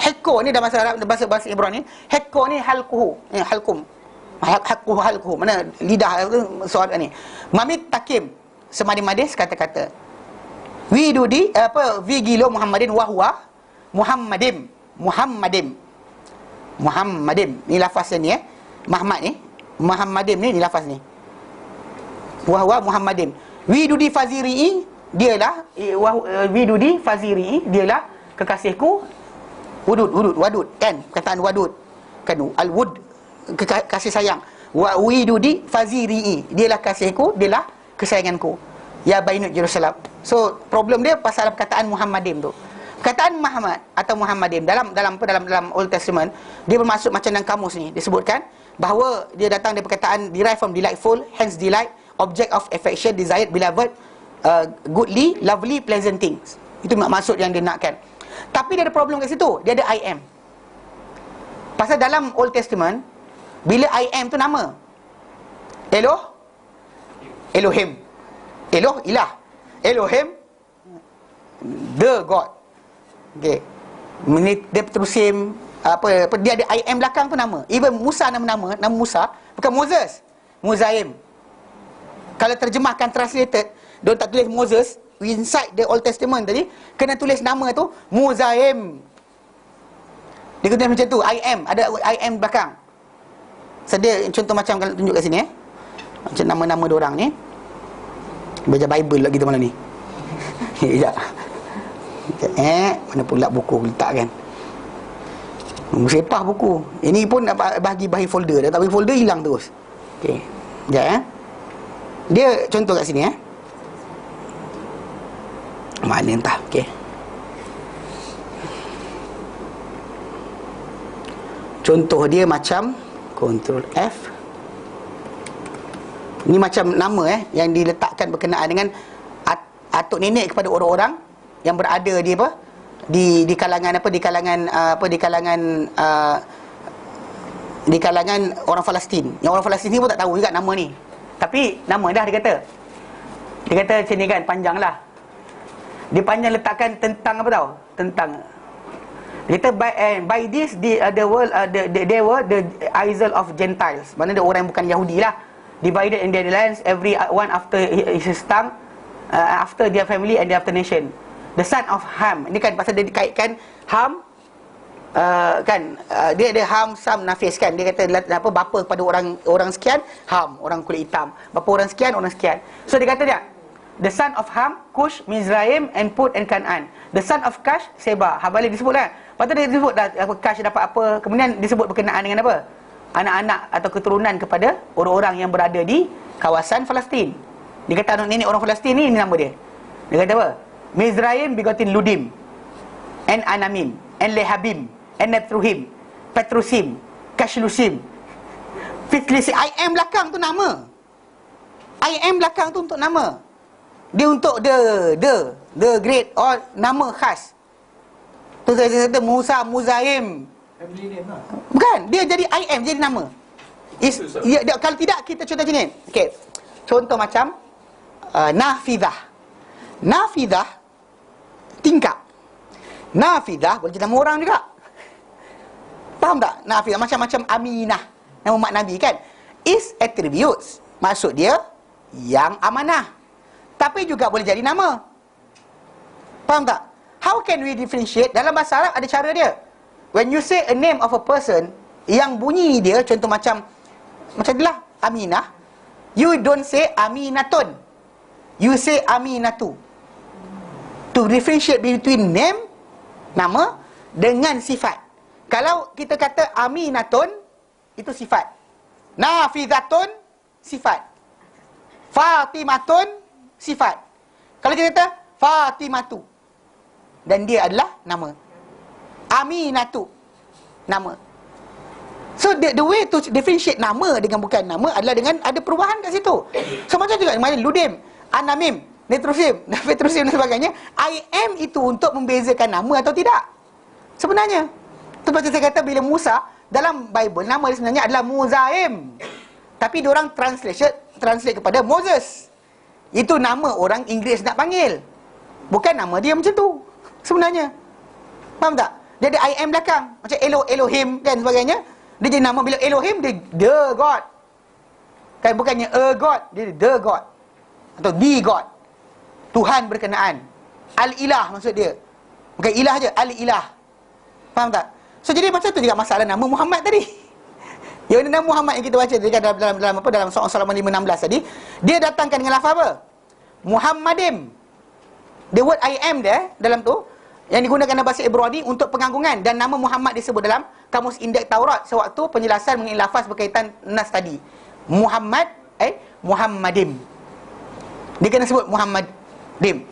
Hekko ni dalam bahasa Ibrani, hekko ni halquhu, halquhu, mana lidah tu soal ni. Mamit takim, semadi-madis kata-kata. Widudi vigilo Muhammadin wahwa Muhammadim. Ni lafaz ni Muhammadim ni lafaz ni. Wahwa Muhammadim. Widudi faziri, dialah widudi faziri, dialah kekasihku. Wadud kan, perkataan wadud kan, al-wud, kasih sayang. Wa widudi faziri, dialah kasihku, dialah kesayanganku, ya bainut Jerusalem. So problem dia pasal perkataan Muhammadim tu. Perkataan Muhammad atau Muhammadim dalam Old Testament, dia bermaksud macam dalam kamus ni disebutkan bahawa dia datang dari perkataan derived from delightful, hence delight, object of affection, desired, beloved, goodly, lovely, pleasant things. Itu maksud yang dia nakkan. Tapi dia ada problem kat situ. Dia ada I am. Pasal dalam Old Testament, bila I am tu nama, Elohim, ilah, Elohim, the God. Okay. Dia terusim dia ada I am belakang tu nama. Even Musa nama Musa bukan Moses, Muzaim. Kalau terjemahkan translated, dia tak tulis Moses inside the Old Testament tadi, kena tulis nama tu Muzaim. Dia kena macam tu, I am, ada I am belakang. Sedia contoh macam kalau tunjuk kat sini macam nama-nama dia orang ni. Baca Bible lah kita malam ni. Sekejap. Mana pula buku letak kan? Sepah buku. Ini pun nak bagi folder dah, tapi folder hilang terus. Okey. Sekejap Dia contoh kat sini mana entah. Okey. Contoh dia macam Ctrl F. Ini macam nama yang diletakkan berkenaan dengan atuk nenek kepada orang-orang yang berada di kalangan di kalangan orang Palestin. Yang orang Palestin ni pun tak tahu juga nama ni. Tapi nama dah dia kata. Dia kata macam ni kan, panjang lah. Dia panjang letakkan tentang apa tahu? Tentang dia kata by this the world they were the Israel of Gentiles. Maknanya dia orang yang bukan Yahudi lah. Divided in their lands, every one after his tongue, after their family and their after nation. The son of Ham. Ini kan pasal dia dikaitkan Ham, dia ada Ham, Sam, Nafis kan. Dia kata bapa kepada orang sekian, Ham, orang kulit hitam. Bapa orang sekian, So dia kata dia, the son of Ham, Cush, Mizraim, and Put and Canaan. The son of Cush, Seba. Balik disebut lah. Lepas tu dia disebut Cush dapat apa. Kemudian disebut berkenaan dengan apa? Anak-anak atau keturunan kepada orang-orang yang berada di kawasan Palestin. Dia kata anak nenek orang Palestin ni, ini nama dia. Dia kata apa? Mizraim begotin Ludim, and Anamim, and Lehabim, and Netruhim, Petrusim, Kashlusim, Fitlisim. I am belakang tu nama. I am belakang tu untuk nama. Dia untuk the great, or nama khas. Tu saya kata Musa, Muzaim. Bukan, dia jadi I am, jadi nama. Kalau tidak, kita contoh macam ni. Okay. Contoh macam Nafidah. Nafidah, tingkap. Nafidah boleh jadi nama orang juga. Faham tak? Nafidah macam-macam Aminah, nama mak Nabi kan. Is attributes, maksud dia yang amanah. Tapi juga boleh jadi nama. Faham tak? How can we differentiate? Dalam bahasa Arab ada cara dia. When you say a name of a person, yang bunyi dia contoh macam itulah Aminah, you don't say Aminatun, you say Aminatu. To differentiate between name, nama, dengan sifat. Kalau kita kata Aminatun, itu sifat. Nafidatun, sifat. Fatimatun, sifat. Kalau kita kata Fatimatu, dan dia adalah nama. Aminatu, nama. So the way to differentiate nama dengan bukan nama adalah dengan ada perubahan kat situ. So macam juga macam Ludim, Anamim, Netrusim, Petrusim dan sebagainya. I am itu untuk membezakan nama atau tidak. Sebenarnya tu macam saya kata, bila Musa dalam Bible, nama dia sebenarnya adalah Muzaim. Tapi diorang translate kepada Moses. Itu nama orang Inggeris nak panggil, bukan nama dia macam tu sebenarnya. Faham tak? Dia ada I am belakang. Macam Elohim kan sebagainya. Dia jadi nama, bila Elohim dia the God. Kan bukannya a God, dia the God atau the God. Tuhan berkenaan. Al-Ilah maksud dia. Bukan ilah je, Al-Ilah. Faham tak? So jadi macam tu juga masalah nama Muhammad tadi. Yang nama Muhammad yang kita baca dalam surah Al-Salaman 5:16 tadi, dia datangkan dengan lafaz apa? Muhammadim. The word I am there dalam tu yang digunakan dalam bahasa Ibrani untuk pengagungan, dan nama Muhammad disebut dalam kamus indeks Taurat sewaktu penjelasan mengenai lafaz berkaitan nas tadi. Muhammad Muhammadim. Dia kena sebut Muhammadim.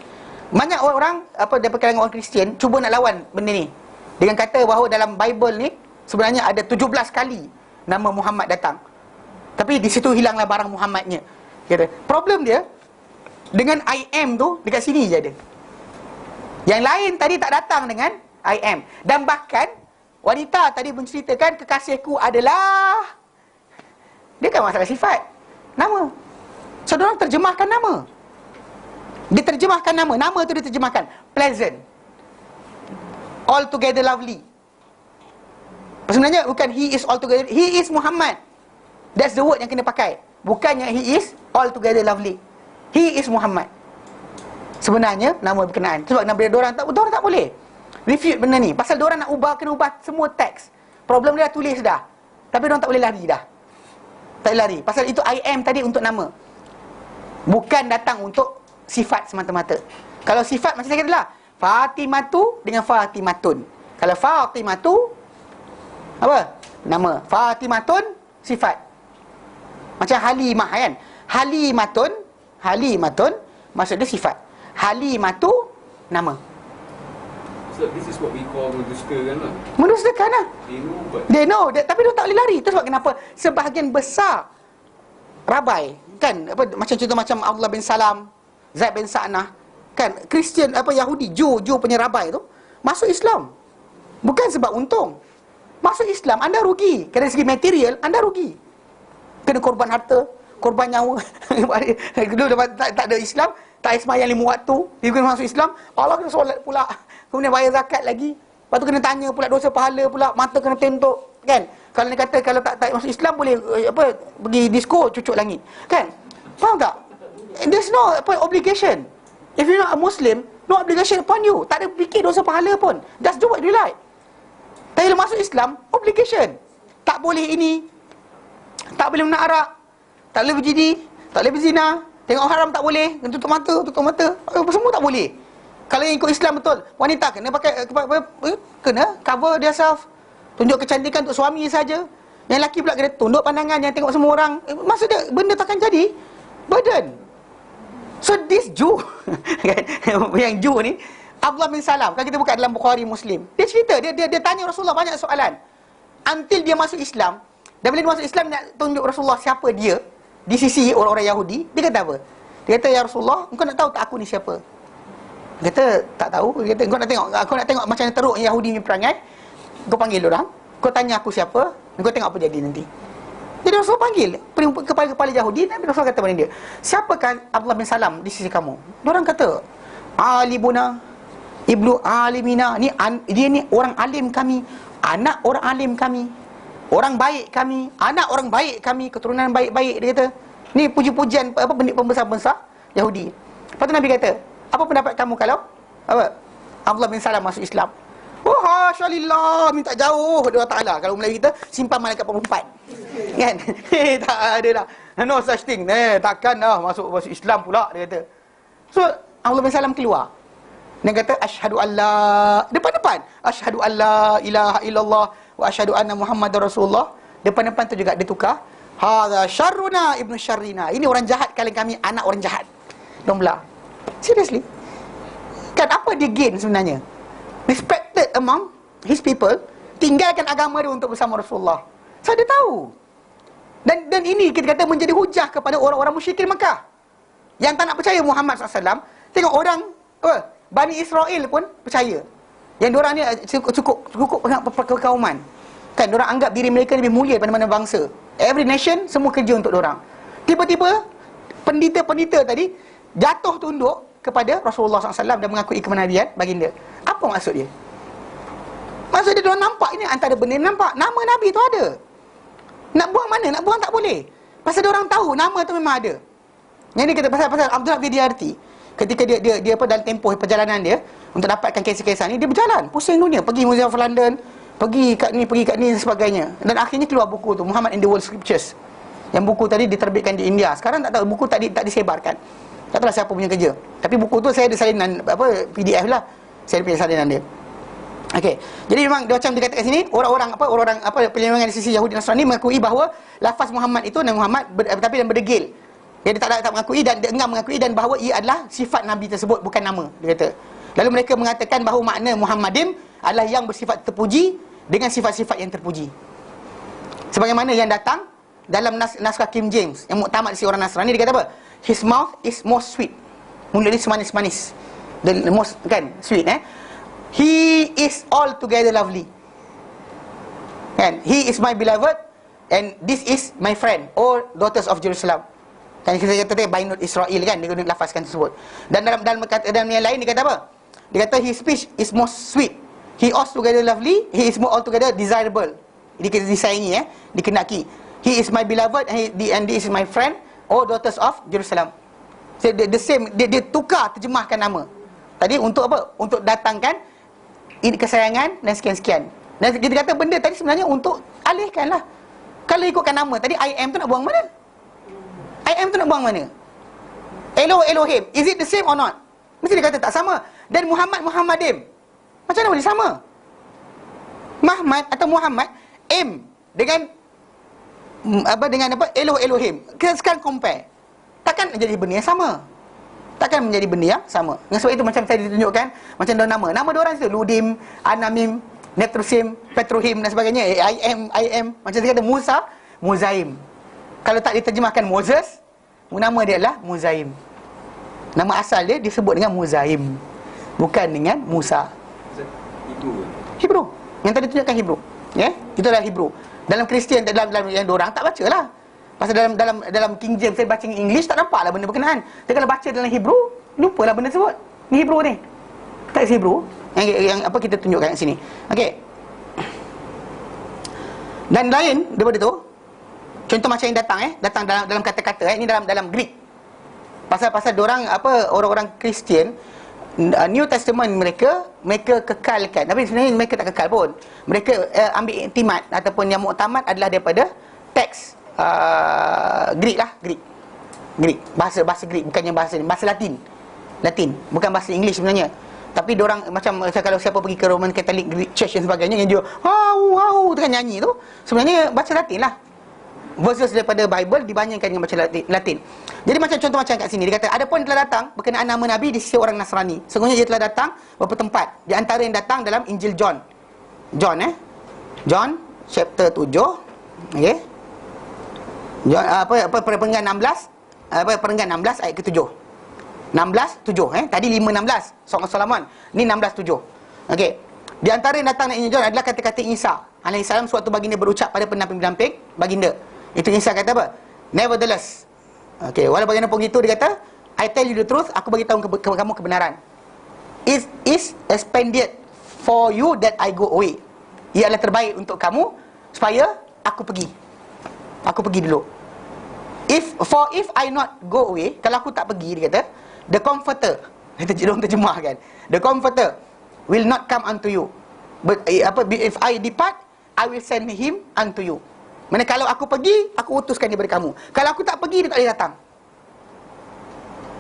Banyak orang daripada kalangan orang Kristian cuba nak lawan benda ni dengan kata bahawa dalam Bible ni sebenarnya ada 17 kali nama Muhammad datang. Tapi di situ hilanglah barang Muhammadnya. Kata, problem dia dengan I am tu dekat sini je ada. Yang lain tadi tak datang dengan I am. Dan bahkan wanita tadi menceritakan kekasihku adalah, dia kan masalah sifat, nama. So diorang terjemahkan nama. Dia terjemahkan nama. Nama tu dia terjemahkan pleasant, altogether lovely. Sebenarnya bukan he is altogether, he is Muhammad. That's the word yang kena pakai. Bukannya he is altogether lovely. He is Muhammad. Sebenarnya nama berkenaan. Sebab Nabi diorang tak boleh refute benda ni. Pasal diorang nak kena ubah semua teks. Problem dia dah tulis dah, tapi diorang tak boleh lari dah. Tak boleh lari. Pasal itu I am tadi untuk nama, bukan datang untuk sifat semata-mata. Kalau sifat macam saya kata lah, Fatimatu dengan Fatimatun. Kalau Fatimatu apa? Nama. Fatimatun sifat. Macam Halimah kan. Halimatun maksud dia sifat. Halimatu nama. So this is what we call mendustakan lah. Mendustakan lah. They know tapi dia tak boleh lari. Itu sebab kenapa sebahagian besar Rabai kan, macam contoh macam Abdullah bin Salam, Zaid bin Sa'nah kan, Kristian Yahudi, Jew punya Rabai tu masuk Islam bukan sebab untung. Masuk Islam anda rugi. Dari segi material anda rugi, kena korban harta, korban nyawa. Dulu tak ada Islam, tak sembahyang 5 waktu, dia kena masuk Islam, Allah kena solat pula, kemudian bayar zakat lagi, lepas tu kena tanya pula dosa pahala pula, mata kena tentuk kan. Kalau dia kata kalau tak masuk Islam boleh pergi disco cucuk langit kan. Faham tak? There's no obligation. If you're not a Muslim, no obligation upon you. Tak ada fikir dosa pahala pun. Just do what you like. Tapi bila masuk Islam, obligation. Tak boleh ini, tak boleh minum arak, tak boleh berjudi, tak boleh berzina, tengok haram tak boleh, tutup mata, semua tak boleh. Kalau yang ikut Islam betul, wanita kena pakai kena cover dia self, tunjuk kecantikan untuk suami saja. Yang lelaki pula kena tunduk pandangan, yang tengok semua orang. Maksudnya benda takkan jadi burden. So this Jew yang Jew ni, Abdullah bin Salam, kalau kita buka dalam Bukhari Muslim, dia cerita, dia tanya Rasulullah banyak soalan until dia masuk Islam. Dan bila dia masuk Islam, nak tunjuk Rasulullah siapa dia di sisi orang-orang Yahudi. Dia kata apa? Dia kata, ya Rasulullah, engkau nak tahu tak aku ni siapa? Dia kata, tak tahu. Dia kata, aku nak tengok macam teruk Yahudi punya perangai. Kau panggil orang, kau tanya aku siapa, kau tengok apa jadi nanti. Jadi Rasulullah panggil kepala Yahudi, dan Rasulullah kata pada dia, siapakah Abdullah bin Salam di sisi kamu? Diorang kata, Alibuna, Ibnu Alimina, dia ni orang alim kami, anak orang alim kami, orang baik kami, anak orang baik kami, keturunan baik-baik. Dia kata, ni puji-pujian pembesar-pembesar Yahudi. Lepas tu Nabi kata, apa pendapat kamu kalau Abdullah bin Salam masuk Islam? Oh, hasyalillah, minta jauh dari Allah Ta'ala. Kalau Melayu kita, simpan malaikat perempat kan? Tak ada dah, no such thing. Takkan dah masuk Islam pula, dia kata. So Abdullah bin Salam keluar dan kata, asyhadu alla, depan-depan, asyhadu alla ilaha illallah wa asyhadu anna Muhammadar Rasulullah. Depan-depan tu juga dia tukar, hadza syarruna ibnu syarrina, ini orang jahat kalian kami, anak orang jahat. Dia belah. Seriously? Kan apa dia gain sebenarnya? Respected among his people, tinggalkan agama dia untuk bersama Rasulullah. So dia tahu. Dan ini kita kata menjadi hujah kepada orang-orang musyrikin Makkah yang tak nak percaya Muhammad SAW. Tengok orang Bani Israel pun percaya yang diorang ni cukup perkauman kan. Diorang anggap diri mereka lebih mulia daripada mana bangsa. Every nation, semua kerja untuk diorang. Tiba-tiba pendeta-pendeta tadi jatuh tunduk kepada Rasulullah SAW dan mengakui kenabian baginda. Apa maksud dia? Maksud dia, diorang nampak ini antara benda yang nampak. Nama Nabi tu ada. Nak buang mana? Nak buang tak boleh. Pasal diorang tahu nama tu memang ada. Yang dia kata pasal Abdullah bin Diyarti, ketika dia apa dalam tempoh perjalanan dia untuk dapatkan kisah-kisah ni, dia berjalan pusing dunia, pergi Museum of London, pergi kat ni dan sebagainya. Dan akhirnya keluar buku tu, Muhammad in the World Scriptures. Yang buku tadi diterbitkan di India. Sekarang tak tahu, buku tak disebarkan. Tak tahu siapa punya kerja. Tapi buku tu saya ada salinan PDF lah. Saya ada salinan dia. Okey. Jadi memang dia macam dikatakan sini, orang-orang penyelenggaraan di sisi Yahudi Nasrani mengakui bahawa lafaz Muhammad itu Nabi Muhammad tapi dan berdegil. Dia tak mengakui dan dia enggan mengakui dan bahawa ia adalah sifat Nabi tersebut, bukan nama, dia kata. Lalu mereka mengatakan bahawa makna Muhammadim adalah yang bersifat terpuji dengan sifat-sifat yang terpuji. Sebagaimana yang datang dalam naskah King James yang muktamad si orang Nasrani, dia kata apa? His mouth is most sweet. Mulut dia semanis-manis. The most, kan, sweet, He is altogether lovely. Kan? He is my beloved and this is my friend, or daughters of Jerusalem. Kan kita kata Bainut Israel, kan, dia guna lafazkan tersebut. Dan dalam yang lain dia kata apa? Dia kata his speech is most sweet. He is altogether lovely, he is more altogether desirable. Dia disayangi, dikenaki. He is my beloved and this is my friend, or daughters of Jerusalem. So, the same, dia tukar terjemahkan nama. Tadi untuk apa? Untuk datangkan ini kesayangan dan sekian-sekian. Dan kita kata benda tadi sebenarnya untuk alihkan lah. Kalau ikutkan nama tadi, I am tu nak buang mana? I am tu nak buang mana? Elohim, is it the same or not? Mesti dia kata tak sama. Dan Muhammadim, macam mana boleh sama? Muhammad atau Muhammad dengan Elohim. Kita sekarang compare, takkan jadi benda yang sama. Takkan menjadi benda yang sama. Dengan sebab itu macam saya ditunjukkan, macam dalam nama diorang itu Ludim, Anamim, Netrusim, Petrohim dan sebagainya. I am. Macam saya kata Musa, Muzaim. Kalau tak diterjemahkan Moses, nama dia adalah Muzaim. Nama asal dia disebut dengan Muzaim, bukan dengan Musa. Hebrew. Yang tadi tunjukkan Hebrew. Itu adalah Hebrew. Dalam Kristian, dalam yang diorang tak baca lah. Pasal dalam King James saya baca English, tak nampak lah benda berkenaan. Tapi kalau baca dalam Hebrew, lupalah benda tersebut. Ni Hebrew ni. Teks Hebrew yang apa kita tunjukkan kat sini. Okey. Dan lain daripada tu, contoh macam yang datang dalam kata-kata, ini dalam Greek. Pasal diorang orang-orang Kristian, New Testament mereka kekalkan. Tapi sebenarnya mereka tak kekal pun. Mereka ambil iktimat ataupun yang muktamad adalah daripada teks Greek. Bahasa Greek, bukannya bahasa Latin, bukan bahasa English sebenarnya. Tapi diorang macam kalau siapa pergi ke Roman Catholic Greek Church dan sebagainya, yang dia tengah nyanyi tu, sebenarnya baca Latin lah. Verses daripada Bible dibandingkan dengan baca Latin. Jadi contoh macam kat sini, dia kata adapun telah datang berkenaan nama Nabi di sisi orang Nasrani, sesungguhnya ia telah datang beberapa tempat. Di antara yang datang dalam Injil John chapter 7, okey. Perenggan 16, perenggan 16 ayat ke-7. 16:7, tadi 5:16 Song of Solomon, ni 16:7. Okey. Di antara yang datang dari Injil John adalah kata-kata Isa alaihissalam suatu baginda berucap pada pendamping-pendamping baginda. Itu Isa kata apa? Nevertheless. Okey, walau bagaimanapun begitu dia kata, I tell you the truth, aku bagi tahu kamu kebenaran. It is expedient for you that I go away. Ia adalah terbaik untuk kamu supaya aku pergi. Aku pergi dulu. If I not go away, kalau aku tak pergi, dia kata, the comforter, itu orang terjemahkan, the comforter will not come unto you. But if I depart, I will send him unto you. Mana kalau aku pergi, aku utuskan dia kepada kamu. Kalau aku tak pergi, dia tak boleh datang.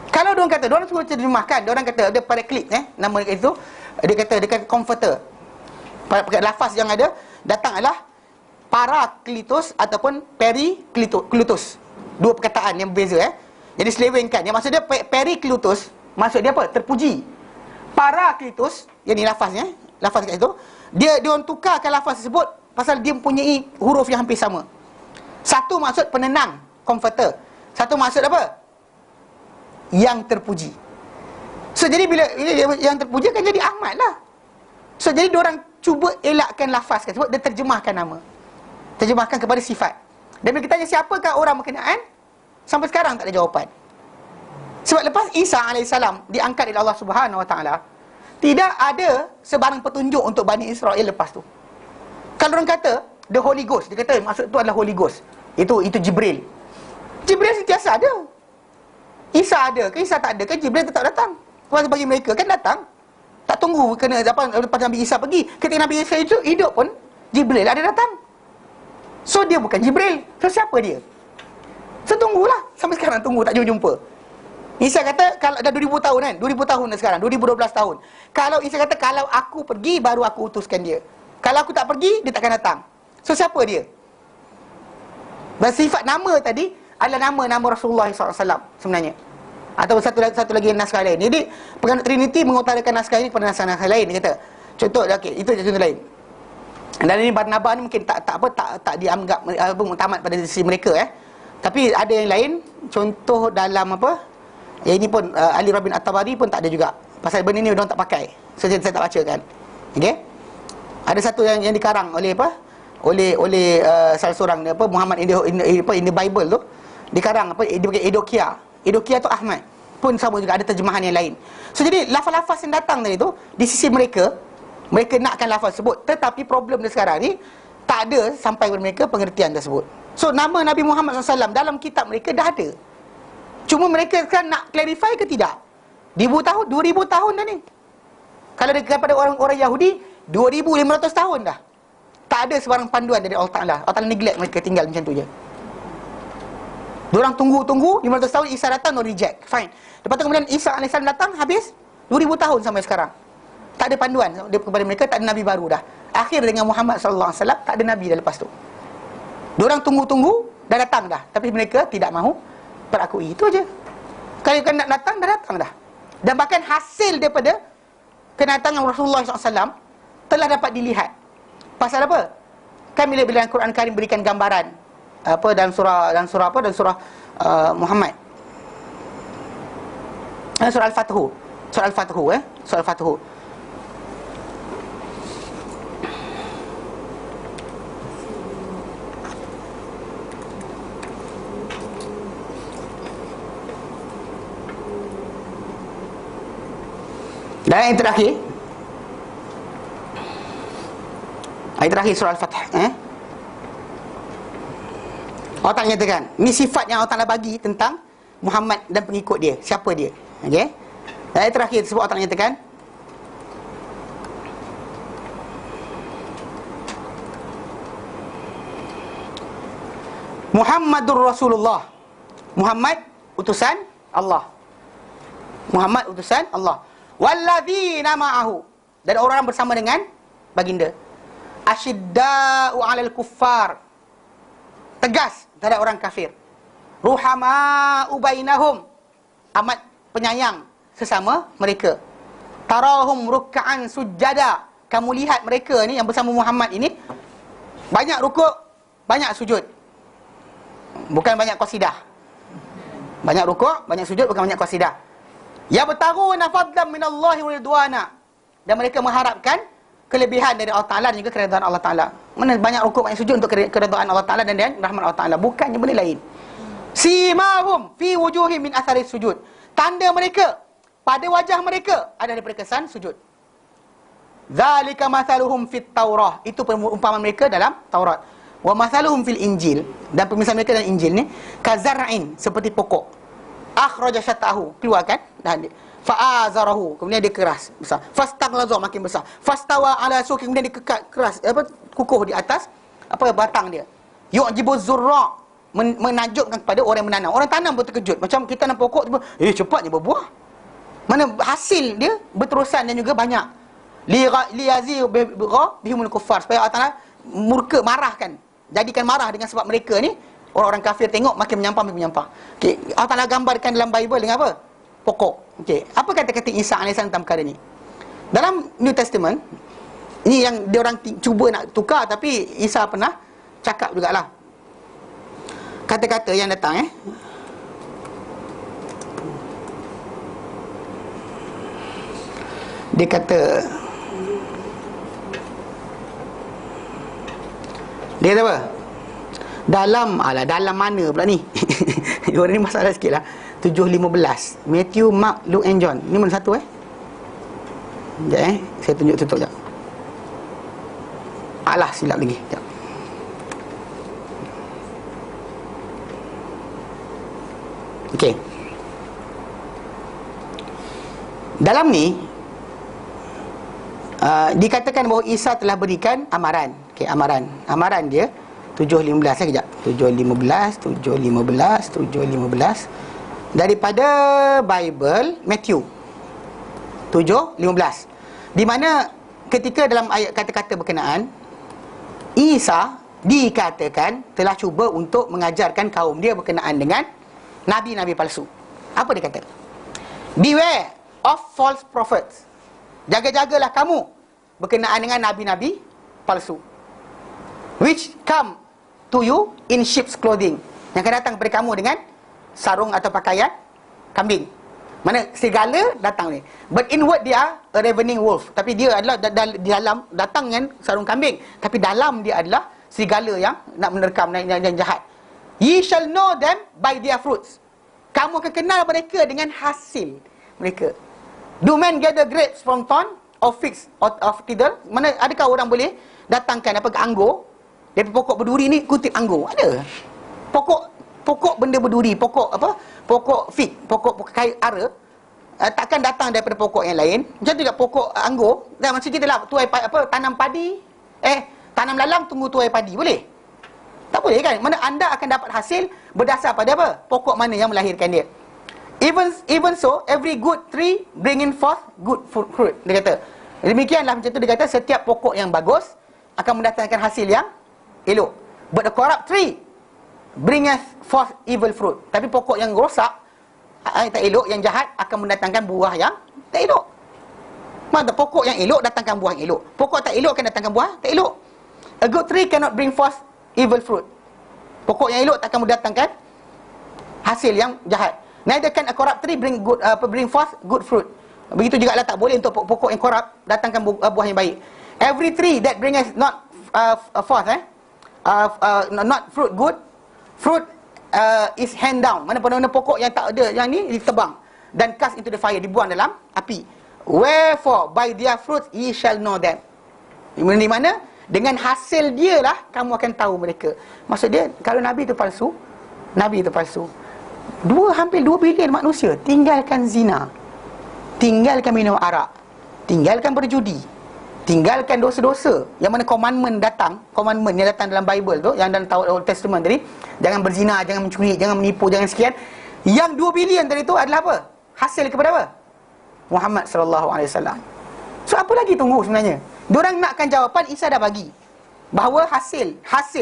Kalau diorang semua terjemahkan, diorang kata ada paraclete, nama itu, dia kata comforter. Pada lafaz yang ada datang adalah Parakletos ataupun Perikletos. Dua perkataan yang berbeza. Jadi selewengkan. Yang maksud dia Perikletos, maksud dia apa? Terpuji. Parakletos, yang ni lafaznya, lafaz kat situ, dia orang tukarkan lafaz tersebut pasal dia mempunyai huruf yang hampir sama. Satu maksud penenang, comforter. Satu maksud apa? Yang terpuji. So jadi bila yang terpuji kan jadi Ahmad lah. So jadi diorang cuba elakkan lafaz tersebut, dia terjemahkan nama, terjemahkan kepada sifat. Dan bila kita tanya siapakah orang berkenaan, sampai sekarang tak ada jawapan. Sebab lepas Isa AS diangkat oleh Allah Subhanahu Wa Taala, tidak ada sebarang petunjuk untuk Bani Israel lepas tu. Kalau orang kata the Holy Ghost, dia kata maksud tu adalah Holy Ghost. Itu Jibril. Jibril sentiasa ada. Isa ada ke Isa tak ada ke, Jibril tetap datang. Bagi mereka kan datang. Tak tunggu kena lepas Nabi Isa pergi. Ketika Nabi Isa itu hidup pun Jibril ada datang. So dia bukan Jibril. So siapa dia? So tunggulah. Sampai sekarang tunggu tak jumpa. Isa kata kalau dah 2000 tahun kan, 2000 tahun dah sekarang, 2012 tahun. Kalau Isa kata kalau aku pergi baru aku utuskan dia. Kalau aku tak pergi, dia takkan datang. So siapa dia? Dan sifat nama tadi adalah nama Rasulullah SAW sebenarnya. Atau satu lagi naskah lain. Jadi penganut Trinity mengutarakan naskah ini kepada naskah lain. Dia kata contoh, okey, itu contoh lain. Dan ini Barnabas ni mungkin tak dianggap muktamad pada sisi mereka Tapi ada yang lain, contoh dalam yang ini pun Ali Rabin At-Tabari pun tak ada juga. Pasal benda ni orang tak pakai. So saya tak bacakan. Okey. Ada satu yang dikarang oleh oleh salah seorang Muhammad in the Bible tu. Dikarang dia pakai Edokia. Edokia tu Ahmad. Pun sama juga ada terjemahan yang lain. So jadi lafaz-lafaz yang datang tadi tu di sisi mereka nakkan lafaz tersebut, tetapi problem dia sekarang ni tak ada sampai kepada mereka pengertian tersebut. So nama Nabi Muhammad SAW dalam kitab mereka dah ada. Cuma mereka kan nak clarify ke tidak? 2000 tahun dah ni. Kalau kepada orang-orang Yahudi 2500 tahun dah. Tak ada sebarang panduan dari Allah Ta'ala. Allah Ta'ala neglect mereka, tinggal macam tu je. Diorang tunggu 500 tahun, Isa datang, no reject. Fine. Lepas tu kemudian Isa AS datang, habis 2000 tahun sampai sekarang. Tak ada panduan kepada mereka, tak ada Nabi baru dah. Akhir dengan Muhammad SAW, tak ada Nabi dah lepas tu. Diorang tunggu, dah datang dah. Tapi mereka tidak mahu berakui. Itu aja. Kalau kan nak datang, dah datang dah. Dan bahkan hasil daripada kedatangan Rasulullah SAW telah dapat dilihat. Pasal apa? Kan bila dalam Quran Karim berikan gambaran dalam surah Muhammad. Surah Al-Fathu. Surah Al-Fathu. Dan yang terakhir, ayat terakhir surah Al-Fath, Allah Ta'ala nyatakan, ini sifat yang Allah Ta'ala bagi tentang Muhammad dan pengikut dia. Siapa dia? Okey. Ayat terakhir tersebut Allah Ta'ala nyatakan, Muhammadur Rasulullah. Muhammad utusan Allah. Muhammad utusan Allah. Walladzina ma'ahu, dan orang bersama dengan baginda. Asyidda'u 'alal kuffar, tegas terhadap orang kafir. Ruhama'u bainahum, amat penyayang sesama mereka. Tarahum ruk'an sujada, kamu lihat mereka ni yang bersama Muhammad ini banyak rukuk, banyak sujud. Bukan banyak qasidah. Banyak rukuk, banyak sujud, bukan banyak qasidah. Ya bertaruna fadlan minallahi wa ridwana, dan mereka mengharapkan kelebihan dari Allah Ta'ala dan juga keredaan Allah Ta'ala. Mana banyak rukuk, banyak sujud untuk keredaan Allah Ta'ala dan rahmat Allah Ta'ala, bukannya benda lain. Simahum fi wujuhim min athari sujud, tanda mereka pada wajah mereka ada daripada kesan sujud. Zalika mathaluhum fit Taurah, itu perumpamaan mereka dalam Taurat. Wa mathaluhum fil Injil, dan pemisahan mereka dalam Injil ni kazar'in, seperti pokok. Akhraja syatahu, keluarkan dan fa'azarahu, kemudian dia keras besar. Fastaghlaza, makin besar. Fastawa ala suqi, kemudian dia keras kukuh di atas batang dia. Yu'jibuz zurra, menakjubkan kepada orang yang menanam. Orang tanam pun terkejut. Macam kita tanam pokok tiba, cepatnya berbuah. Mana hasil dia berterusan dan juga banyak. Liyazi bihumul kuffar, supaya Allah Ta'ala murka, marahkan, jadikan marah dengan sebab mereka ni. Orang-orang kafir tengok makin menyampah. Okey, Allah Ta'ala gambarkan dalam Bible dengan apa? Pokok. Okey, apa kata-kata Isa AS tentang perkara ni? Dalam New Testament, ini yang diorang cuba nak tukar, tapi Isa pernah cakap jugalah. Kata-kata yang datang dia kata, dia kata apa? Dalam mana pula ni? Orang ni masalah sikit lah. 7:15. Matthew, Mark, Luke and John. Ni mana satu Sekejap saya tunjuk tutup sekejap. Alah, silap lagi. Sekejap. Okey. Dalam ni dikatakan bahawa Isa telah berikan amaran. Okey, amaran dia 7:15 sekejap. 7:15 daripada Bible Matthew 7:15, di mana ketika dalam ayat kata-kata berkenaan, Isa dikatakan telah cuba untuk mengajarkan kaum dia berkenaan dengan nabi-nabi palsu. Apa dia kata? Beware of false prophets. Jaga-jagalah kamu berkenaan dengan nabi-nabi palsu, which come to you in sheep's clothing, yang akan datang kepada kamu dengan sarung atau pakaian kambing. Mana serigala datang ni, but inward dia a ravening wolf. Tapi dia adalah di dalam datang dengan sarung kambing, tapi dalam dia adalah serigala yang nak menerkam yang jahat. Ye shall know them by their fruits. Kamu akan kenal mereka dengan hasil mereka. Do men gather grapes from thorn, or figs of thistles? Mana adakah orang boleh datangkan anggur dari pokok berduri ni, kutip anggur? Ada. Pokok benda berduri, pokok fig, pokok kayu ara, takkan datang daripada pokok yang lain. Macam tu juga pokok anggur. Dan macam kita lah tuai tanam padi, tanam lalang tunggu tuai padi, boleh? Tak boleh kan? Mana anda akan dapat hasil berdasar pada apa? Pokok mana yang melahirkan dia. Even so, every good tree bringing forth good fruit. Dia kata, demikianlah macam tu, dia kata setiap pokok yang bagus akan mendatangkan hasil yang elok. But a corrupt tree bringeth forth evil fruit. Tapi pokok yang rosak, tak elok, yang jahat, akan mendatangkan buah yang tak elok. Mana pokok yang elok datangkan buah yang elok, pokok tak elok akan datangkan buah tak elok. A good tree cannot bring forth evil fruit. Pokok yang elok takkan mendatangkan hasil yang jahat. Neither can a corrupt tree bring forth good fruit. Begitu juga lah tak boleh untuk pokok yang corrupt datangkan buah yang baik. Every tree that bringeth not forth not fruit good, fruit is hand down. Mana pokok yang tak ada yang ni ditebang dan cast into the fire, dibuang dalam api. Wherefore by their fruits ye shall know them. Di mana dengan hasil dia lah kamu akan tahu mereka. Maksud dia, kalau nabi itu palsu, hampir 2 bilion manusia tinggalkan zina, tinggalkan minum arak, tinggalkan berjudi, tinggalkan dosa-dosa. Yang mana commandment yang datang dalam Bible tu, yang dalam Old Testament tadi, jangan berzina, jangan mencuri, jangan menipu, jangan sekian. Yang 2 bilion tadi tu adalah apa? Hasil kepada apa? Muhammad sallallahu alaihi wasallam. So apa lagi tunggu sebenarnya? Diorang nakkan jawapan, Isa dah bagi bahawa hasil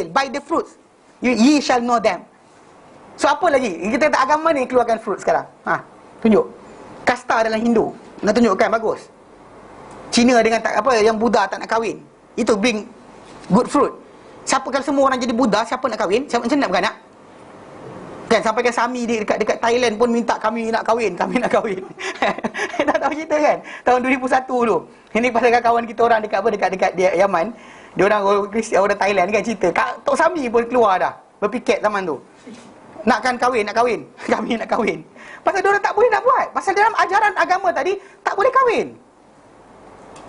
by the fruits ye shall know them. So apa lagi? Kita kata agama ni keluarkan fruit sekarang. Tunjuk. Kasta dalam Hindu nak tunjukkan bagus. Cina dengan yang Buddha tak nak kahwin, itu bring good fruit. Siapa kalau semua orang jadi Buddha, siapa nak kahwin? Siapa macam nak beranak? Kan sampai kan Sami dekat Thailand pun minta kami nak kahwin. Tak tahu cerita kan? Tahun 2001 tu. Ini pasal kawan kita orang dekat Yaman. Dia orang Thailand kan cerita. Tok Sami pun keluar dah. Berpiket zaman tu. Nak kahwin. Kami nak kahwin. Pasal dia orang tak boleh nak buat. Pasal dalam ajaran agama tadi tak boleh kahwin.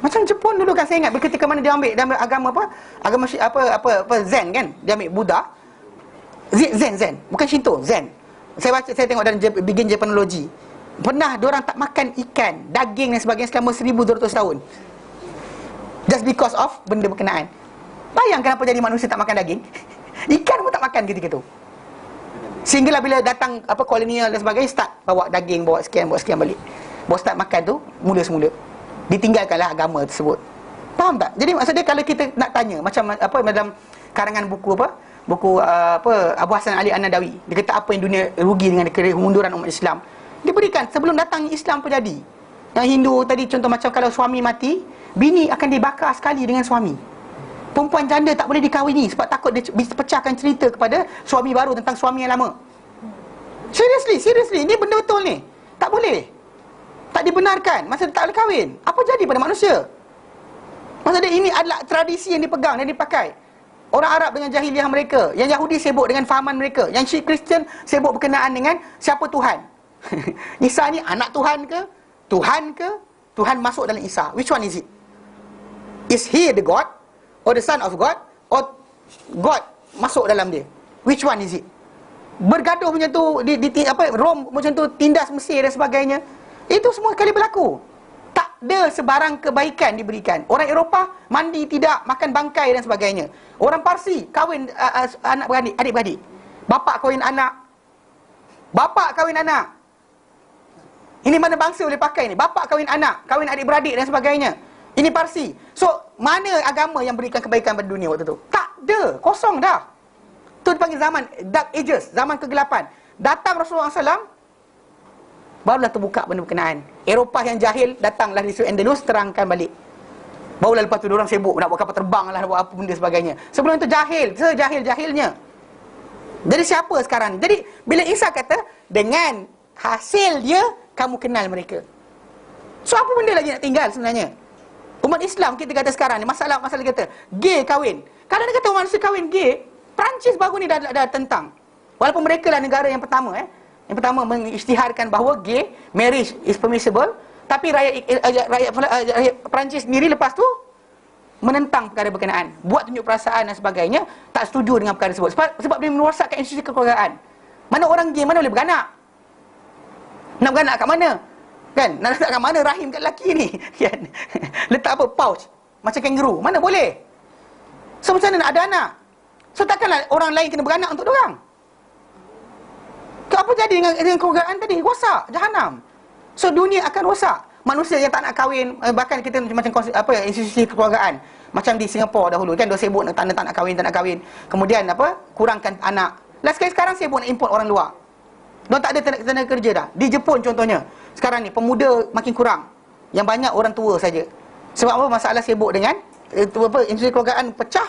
Macam Jepun dulu kan, saya ingat ketika mana dia ambil agama agama Zen kan, dia ambil Buddha. Zen, bukan Shinto, Zen. Saya tengok dalam Begin Japanology. Pernah diorang tak makan ikan, daging dan sebagainya selama 1200 tahun. Just because of benda berkenaan. Bayangkan apa jadi manusia tak makan daging. Ikan pun tak makan ketika tu. Sehinggalah bila datang kolonial dan sebagainya, start bawa daging, bawa sekian balik. Bawa start makan tu mula semula. Ditinggalkanlah agama tersebut. Faham tak? Jadi maksud dia, kalau kita nak tanya macam dalam karangan buku Abu Hasan Ali An-Nadawi, dia kata apa yang dunia rugi dengan kemunduran umat Islam, dia berikan sebelum datang Islam pun jadi. Yang Hindu tadi contoh, macam kalau suami mati, bini akan dibakar sekali dengan suami. Perempuan janda tak boleh dikahwini sebab takut dia pecahkan cerita kepada suami baru tentang suami yang lama. Seriously, ni benda betul ni. Tak boleh, tak dibenarkan masa dia tak boleh kahwin. Apa jadi pada manusia? Maksud dia, ini adalah tradisi yang dipegang dan dipakai. Orang Arab dengan jahiliah mereka, yang Yahudi sibuk dengan fahaman mereka, yang Syiah Kristian sibuk berkenaan dengan siapa Tuhan. Isa ni anak Tuhan ke? Tuhan ke? Tuhan masuk dalam Isa. Which one is it? Is he the God? Or the son of God? Or God masuk dalam dia? Which one is it? Bergaduh macam tu Rom macam tu, tindas Mesir dan sebagainya. Itu semua kali berlaku. Tak ada sebarang kebaikan diberikan. Orang Eropah mandi tidak, makan bangkai dan sebagainya. Orang Parsi kahwin anak beradik, adik-beradik. Bapa kahwin anak. Bapa kahwin anak. Ini mana bangsa boleh pakai ni? Bapa kahwin anak, kahwin adik-beradik dan sebagainya. Ini Parsi. So, mana agama yang berikan kebaikan pada dunia waktu tu? Tak ada, kosong dah. Tu dipanggil zaman Dark Ages, zaman kegelapan. Datang Rasulullah SAW, barulah terbuka benda berkenaan. Eropah yang jahil datanglah di Andalus, terangkan balik. Barulah lepas tu diorang sibuk nak buat kapal terbang lah, nak buat apa benda sebagainya. Sebelum itu jahil, sejahil-jahilnya. Jadi siapa sekarang? Jadi bila Isa kata, dengan hasil dia kamu kenal mereka. So apa benda lagi nak tinggal sebenarnya? Umat Islam kita kata sekarang ni, masalah kata gay kahwin. Kalau dia kata manusia kahwin gay, Perancis baru ni dah tentang. Walaupun mereka lah negara yang pertama yang pertama mengisytiharkan bahawa gay marriage is permissible, tapi rakyat Perancis sendiri lepas tu menentang perkara berkenaan, buat tunjuk perasaan dan sebagainya, tak setuju dengan perkara tersebut sebab dia merosakkan institusi kekeluargaan. Mana orang gay mana boleh beranak? Nak beranak kat mana? Kan? Nak letak kat mana rahim kat lelaki ni? Kan? Letak apa? Pouch macam kangaroo. Mana boleh? So macam mana nak ada anak? So takkanlah orang lain kena beranak untuk diorang? Apa jadi dengan keluargaan tadi? Rosak, jahanam. So dunia akan rosak. Manusia yang tak nak kahwin, bahkan kita macam institusi kekeluargaan, macam di Singapura dahulu kan, dia sibuk tak nak kahwin. Kemudian kurangkan anak. Sekarang sibuk nak import orang luar. Dia tak ada tenaga kerja dah. Di Jepun contohnya, sekarang ni pemuda makin kurang. Yang banyak orang tua saja. Sebab apa? Masalah sibuk dengan institusi kekeluargaan pecah,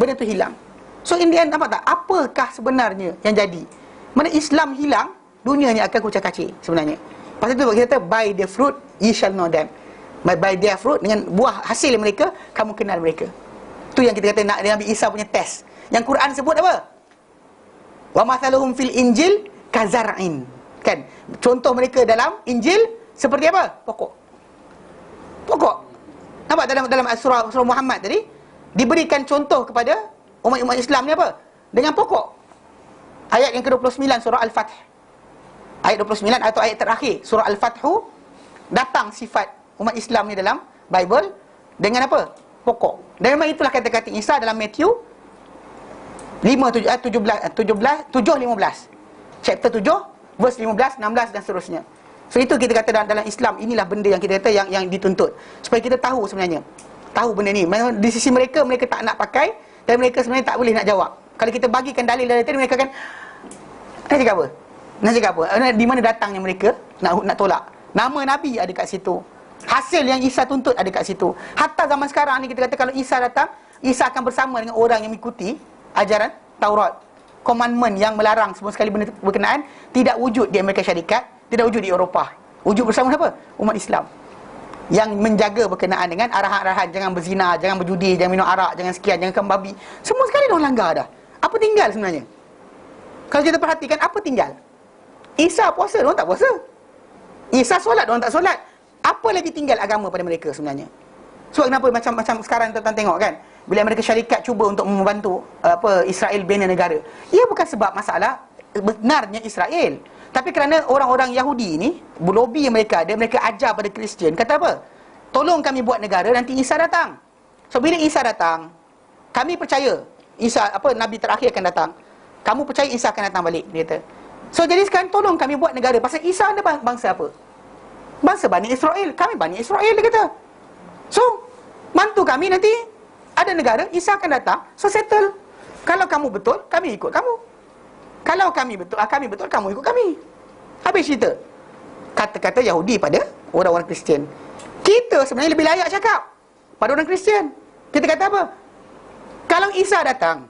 benda tu hilang. So in the end, nampak tak? Apakah sebenarnya yang jadi? Mana Islam hilang, dunia ni akan kucak-kacir sebenarnya. Pasal tu kita kata, by the fruit ye shall know them. By their fruit, dengan buah hasil mereka, kamu kenal mereka. Tu yang kita kata nak Nabi Isa punya test. Yang Quran sebut apa? Wa mathaluhum fil injil kazar'in. Kan? Contoh mereka dalam Injil seperti apa? Pokok. Nampak dalam surah Muhammad tadi, diberikan contoh kepada umat Islam ni apa? Dengan pokok. Ayat yang ke-29 surah Al-Fath. Ayat 29 atau ayat terakhir surah Al-Fathu, datang sifat umat Islam ni dalam Bible dengan apa? Pokok. Dan memang itulah kata-kata Isa dalam Matthew 7:15. Chapter 7, verse 15, 16 dan seterusnya. So itu kita kata dalam Islam, inilah benda yang kita kata yang dituntut. Supaya kita tahu sebenarnya. Tahu benda ni. Di sisi mereka tak nak pakai, dan mereka sebenarnya tak boleh nak jawab. Kalau kita bagikan dalil dari tadi, mereka akan nak cakap apa? Di mana datangnya mereka nak tolak? Nama Nabi ada kat situ. Hasil yang Isa tuntut ada kat situ. Hatta zaman sekarang ni kita kata kalau Isa datang, Isa akan bersama dengan orang yang mengikuti ajaran Taurat. Commandment yang melarang semua sekali benda berkenaan tidak wujud di Amerika Syarikat, tidak wujud di Eropah. Wujud bersama siapa? Umat Islam. Yang menjaga berkenaan dengan arahan-arahan, jangan berzina, jangan berjudi, jangan minum arak, jangan sekian, jangan makan babi. Semua sekali diorang langgar dah. Apa tinggal sebenarnya? Kalau kita perhatikan, apa tinggal? Isa puasa, diorang tak puasa. Isa solat, diorang tak solat. Apa lagi tinggal agama pada mereka sebenarnya? Sebab kenapa macam sekarang tuan-tuan tengok kan, bila Amerika Syarikat cuba untuk membantu Israel bina negara, ia bukan sebab masalah benarnya Israel, tapi kerana orang-orang Yahudi ni, lobby mereka ada, mereka ajar pada Kristian, kata apa? Tolong kami buat negara, nanti Isa datang. So bila Isa datang, kami percaya Isa, Nabi terakhir akan datang. Kamu percaya Isa akan datang balik, dia kata. So jadi sekarang tolong kami buat negara. Pasal Isa ada bangsa apa? Bangsa Bani Israel. Kami Bani Israel, dia kata. So bantu kami nanti ada negara, Isa akan datang. So settle. Kalau kamu betul, kami ikut kamu. Kalau kami betul, kamu ikut kami. Habis cerita. Kata-kata Yahudi pada orang-orang Kristian. Kita sebenarnya lebih layak cakap pada orang Kristian. Kita kata apa? Kalau Isa datang,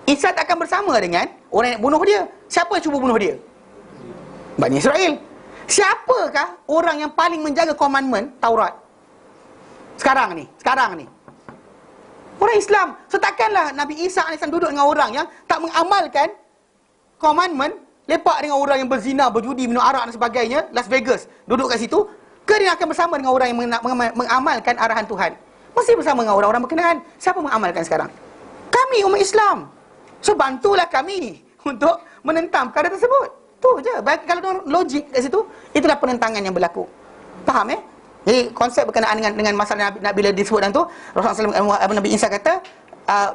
Isa tak akan bersama dengan orang yang bunuh dia. Siapa yang cuba bunuh dia? Bani Israel. Siapakah orang yang paling menjaga komitmen Taurat? Sekarang ni. Orang Islam. So takkanlah Nabi Isa AS duduk dengan orang yang tak mengamalkan commandment, lepak dengan orang yang berzina, berjudi, minum arak dan sebagainya, Las Vegas, duduk kat situ, ke dia akan bersama dengan orang yang mengamalkan arahan Tuhan? Mesti bersama dengan orang-orang berkenaan. Siapa mengamalkan sekarang? Kami, umat Islam. So bantulah kami untuk menentang perkara tersebut. Tu je. Kalau logik kat situ, itulah penentangan yang berlaku. Faham Jadi konsep berkenaan dengan masalah Nabi bila disebut dalam tu, Rasulullah SAW, Nabi Isa kata,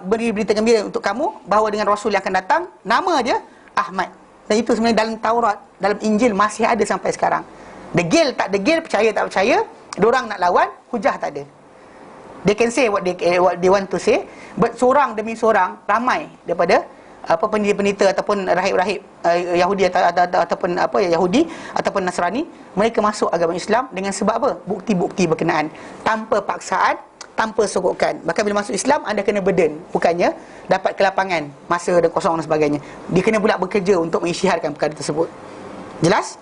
beri berita gembira untuk kamu bahawa dengan Rasul yang akan datang, nama dia Ahmad. Dan itu sebenarnya dalam Taurat, dalam Injil masih ada sampai sekarang. Degil tak degil, percaya tak percaya, diorang nak lawan, hujah tak ada. They can say what they want to say, but seorang demi seorang, ramai daripada pendeta-pendeta ataupun rahib-rahib Yahudi ataupun Yahudi ataupun Nasrani, mereka masuk agama Islam dengan sebab apa? Bukti-bukti berkenaan, tanpa paksaan, tanpa sogokan. Bahkan bila masuk Islam, anda kena burden, bukannya dapat kelapangan, masa dan kosong dan sebagainya. Dia kena pula bekerja untuk mengisytiharkan perkara tersebut. Jelas?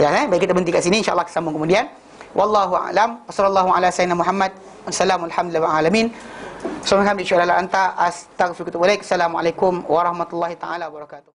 Jelas Baik, kita berhenti kat sini, insya-Allah kita sambung kemudian. Wallahu a'lam. Wassallallahu ala sayyidina Muhammad. Alhamdulillah alamin. Assalamualaikum warahmatullahi wabarakatuh.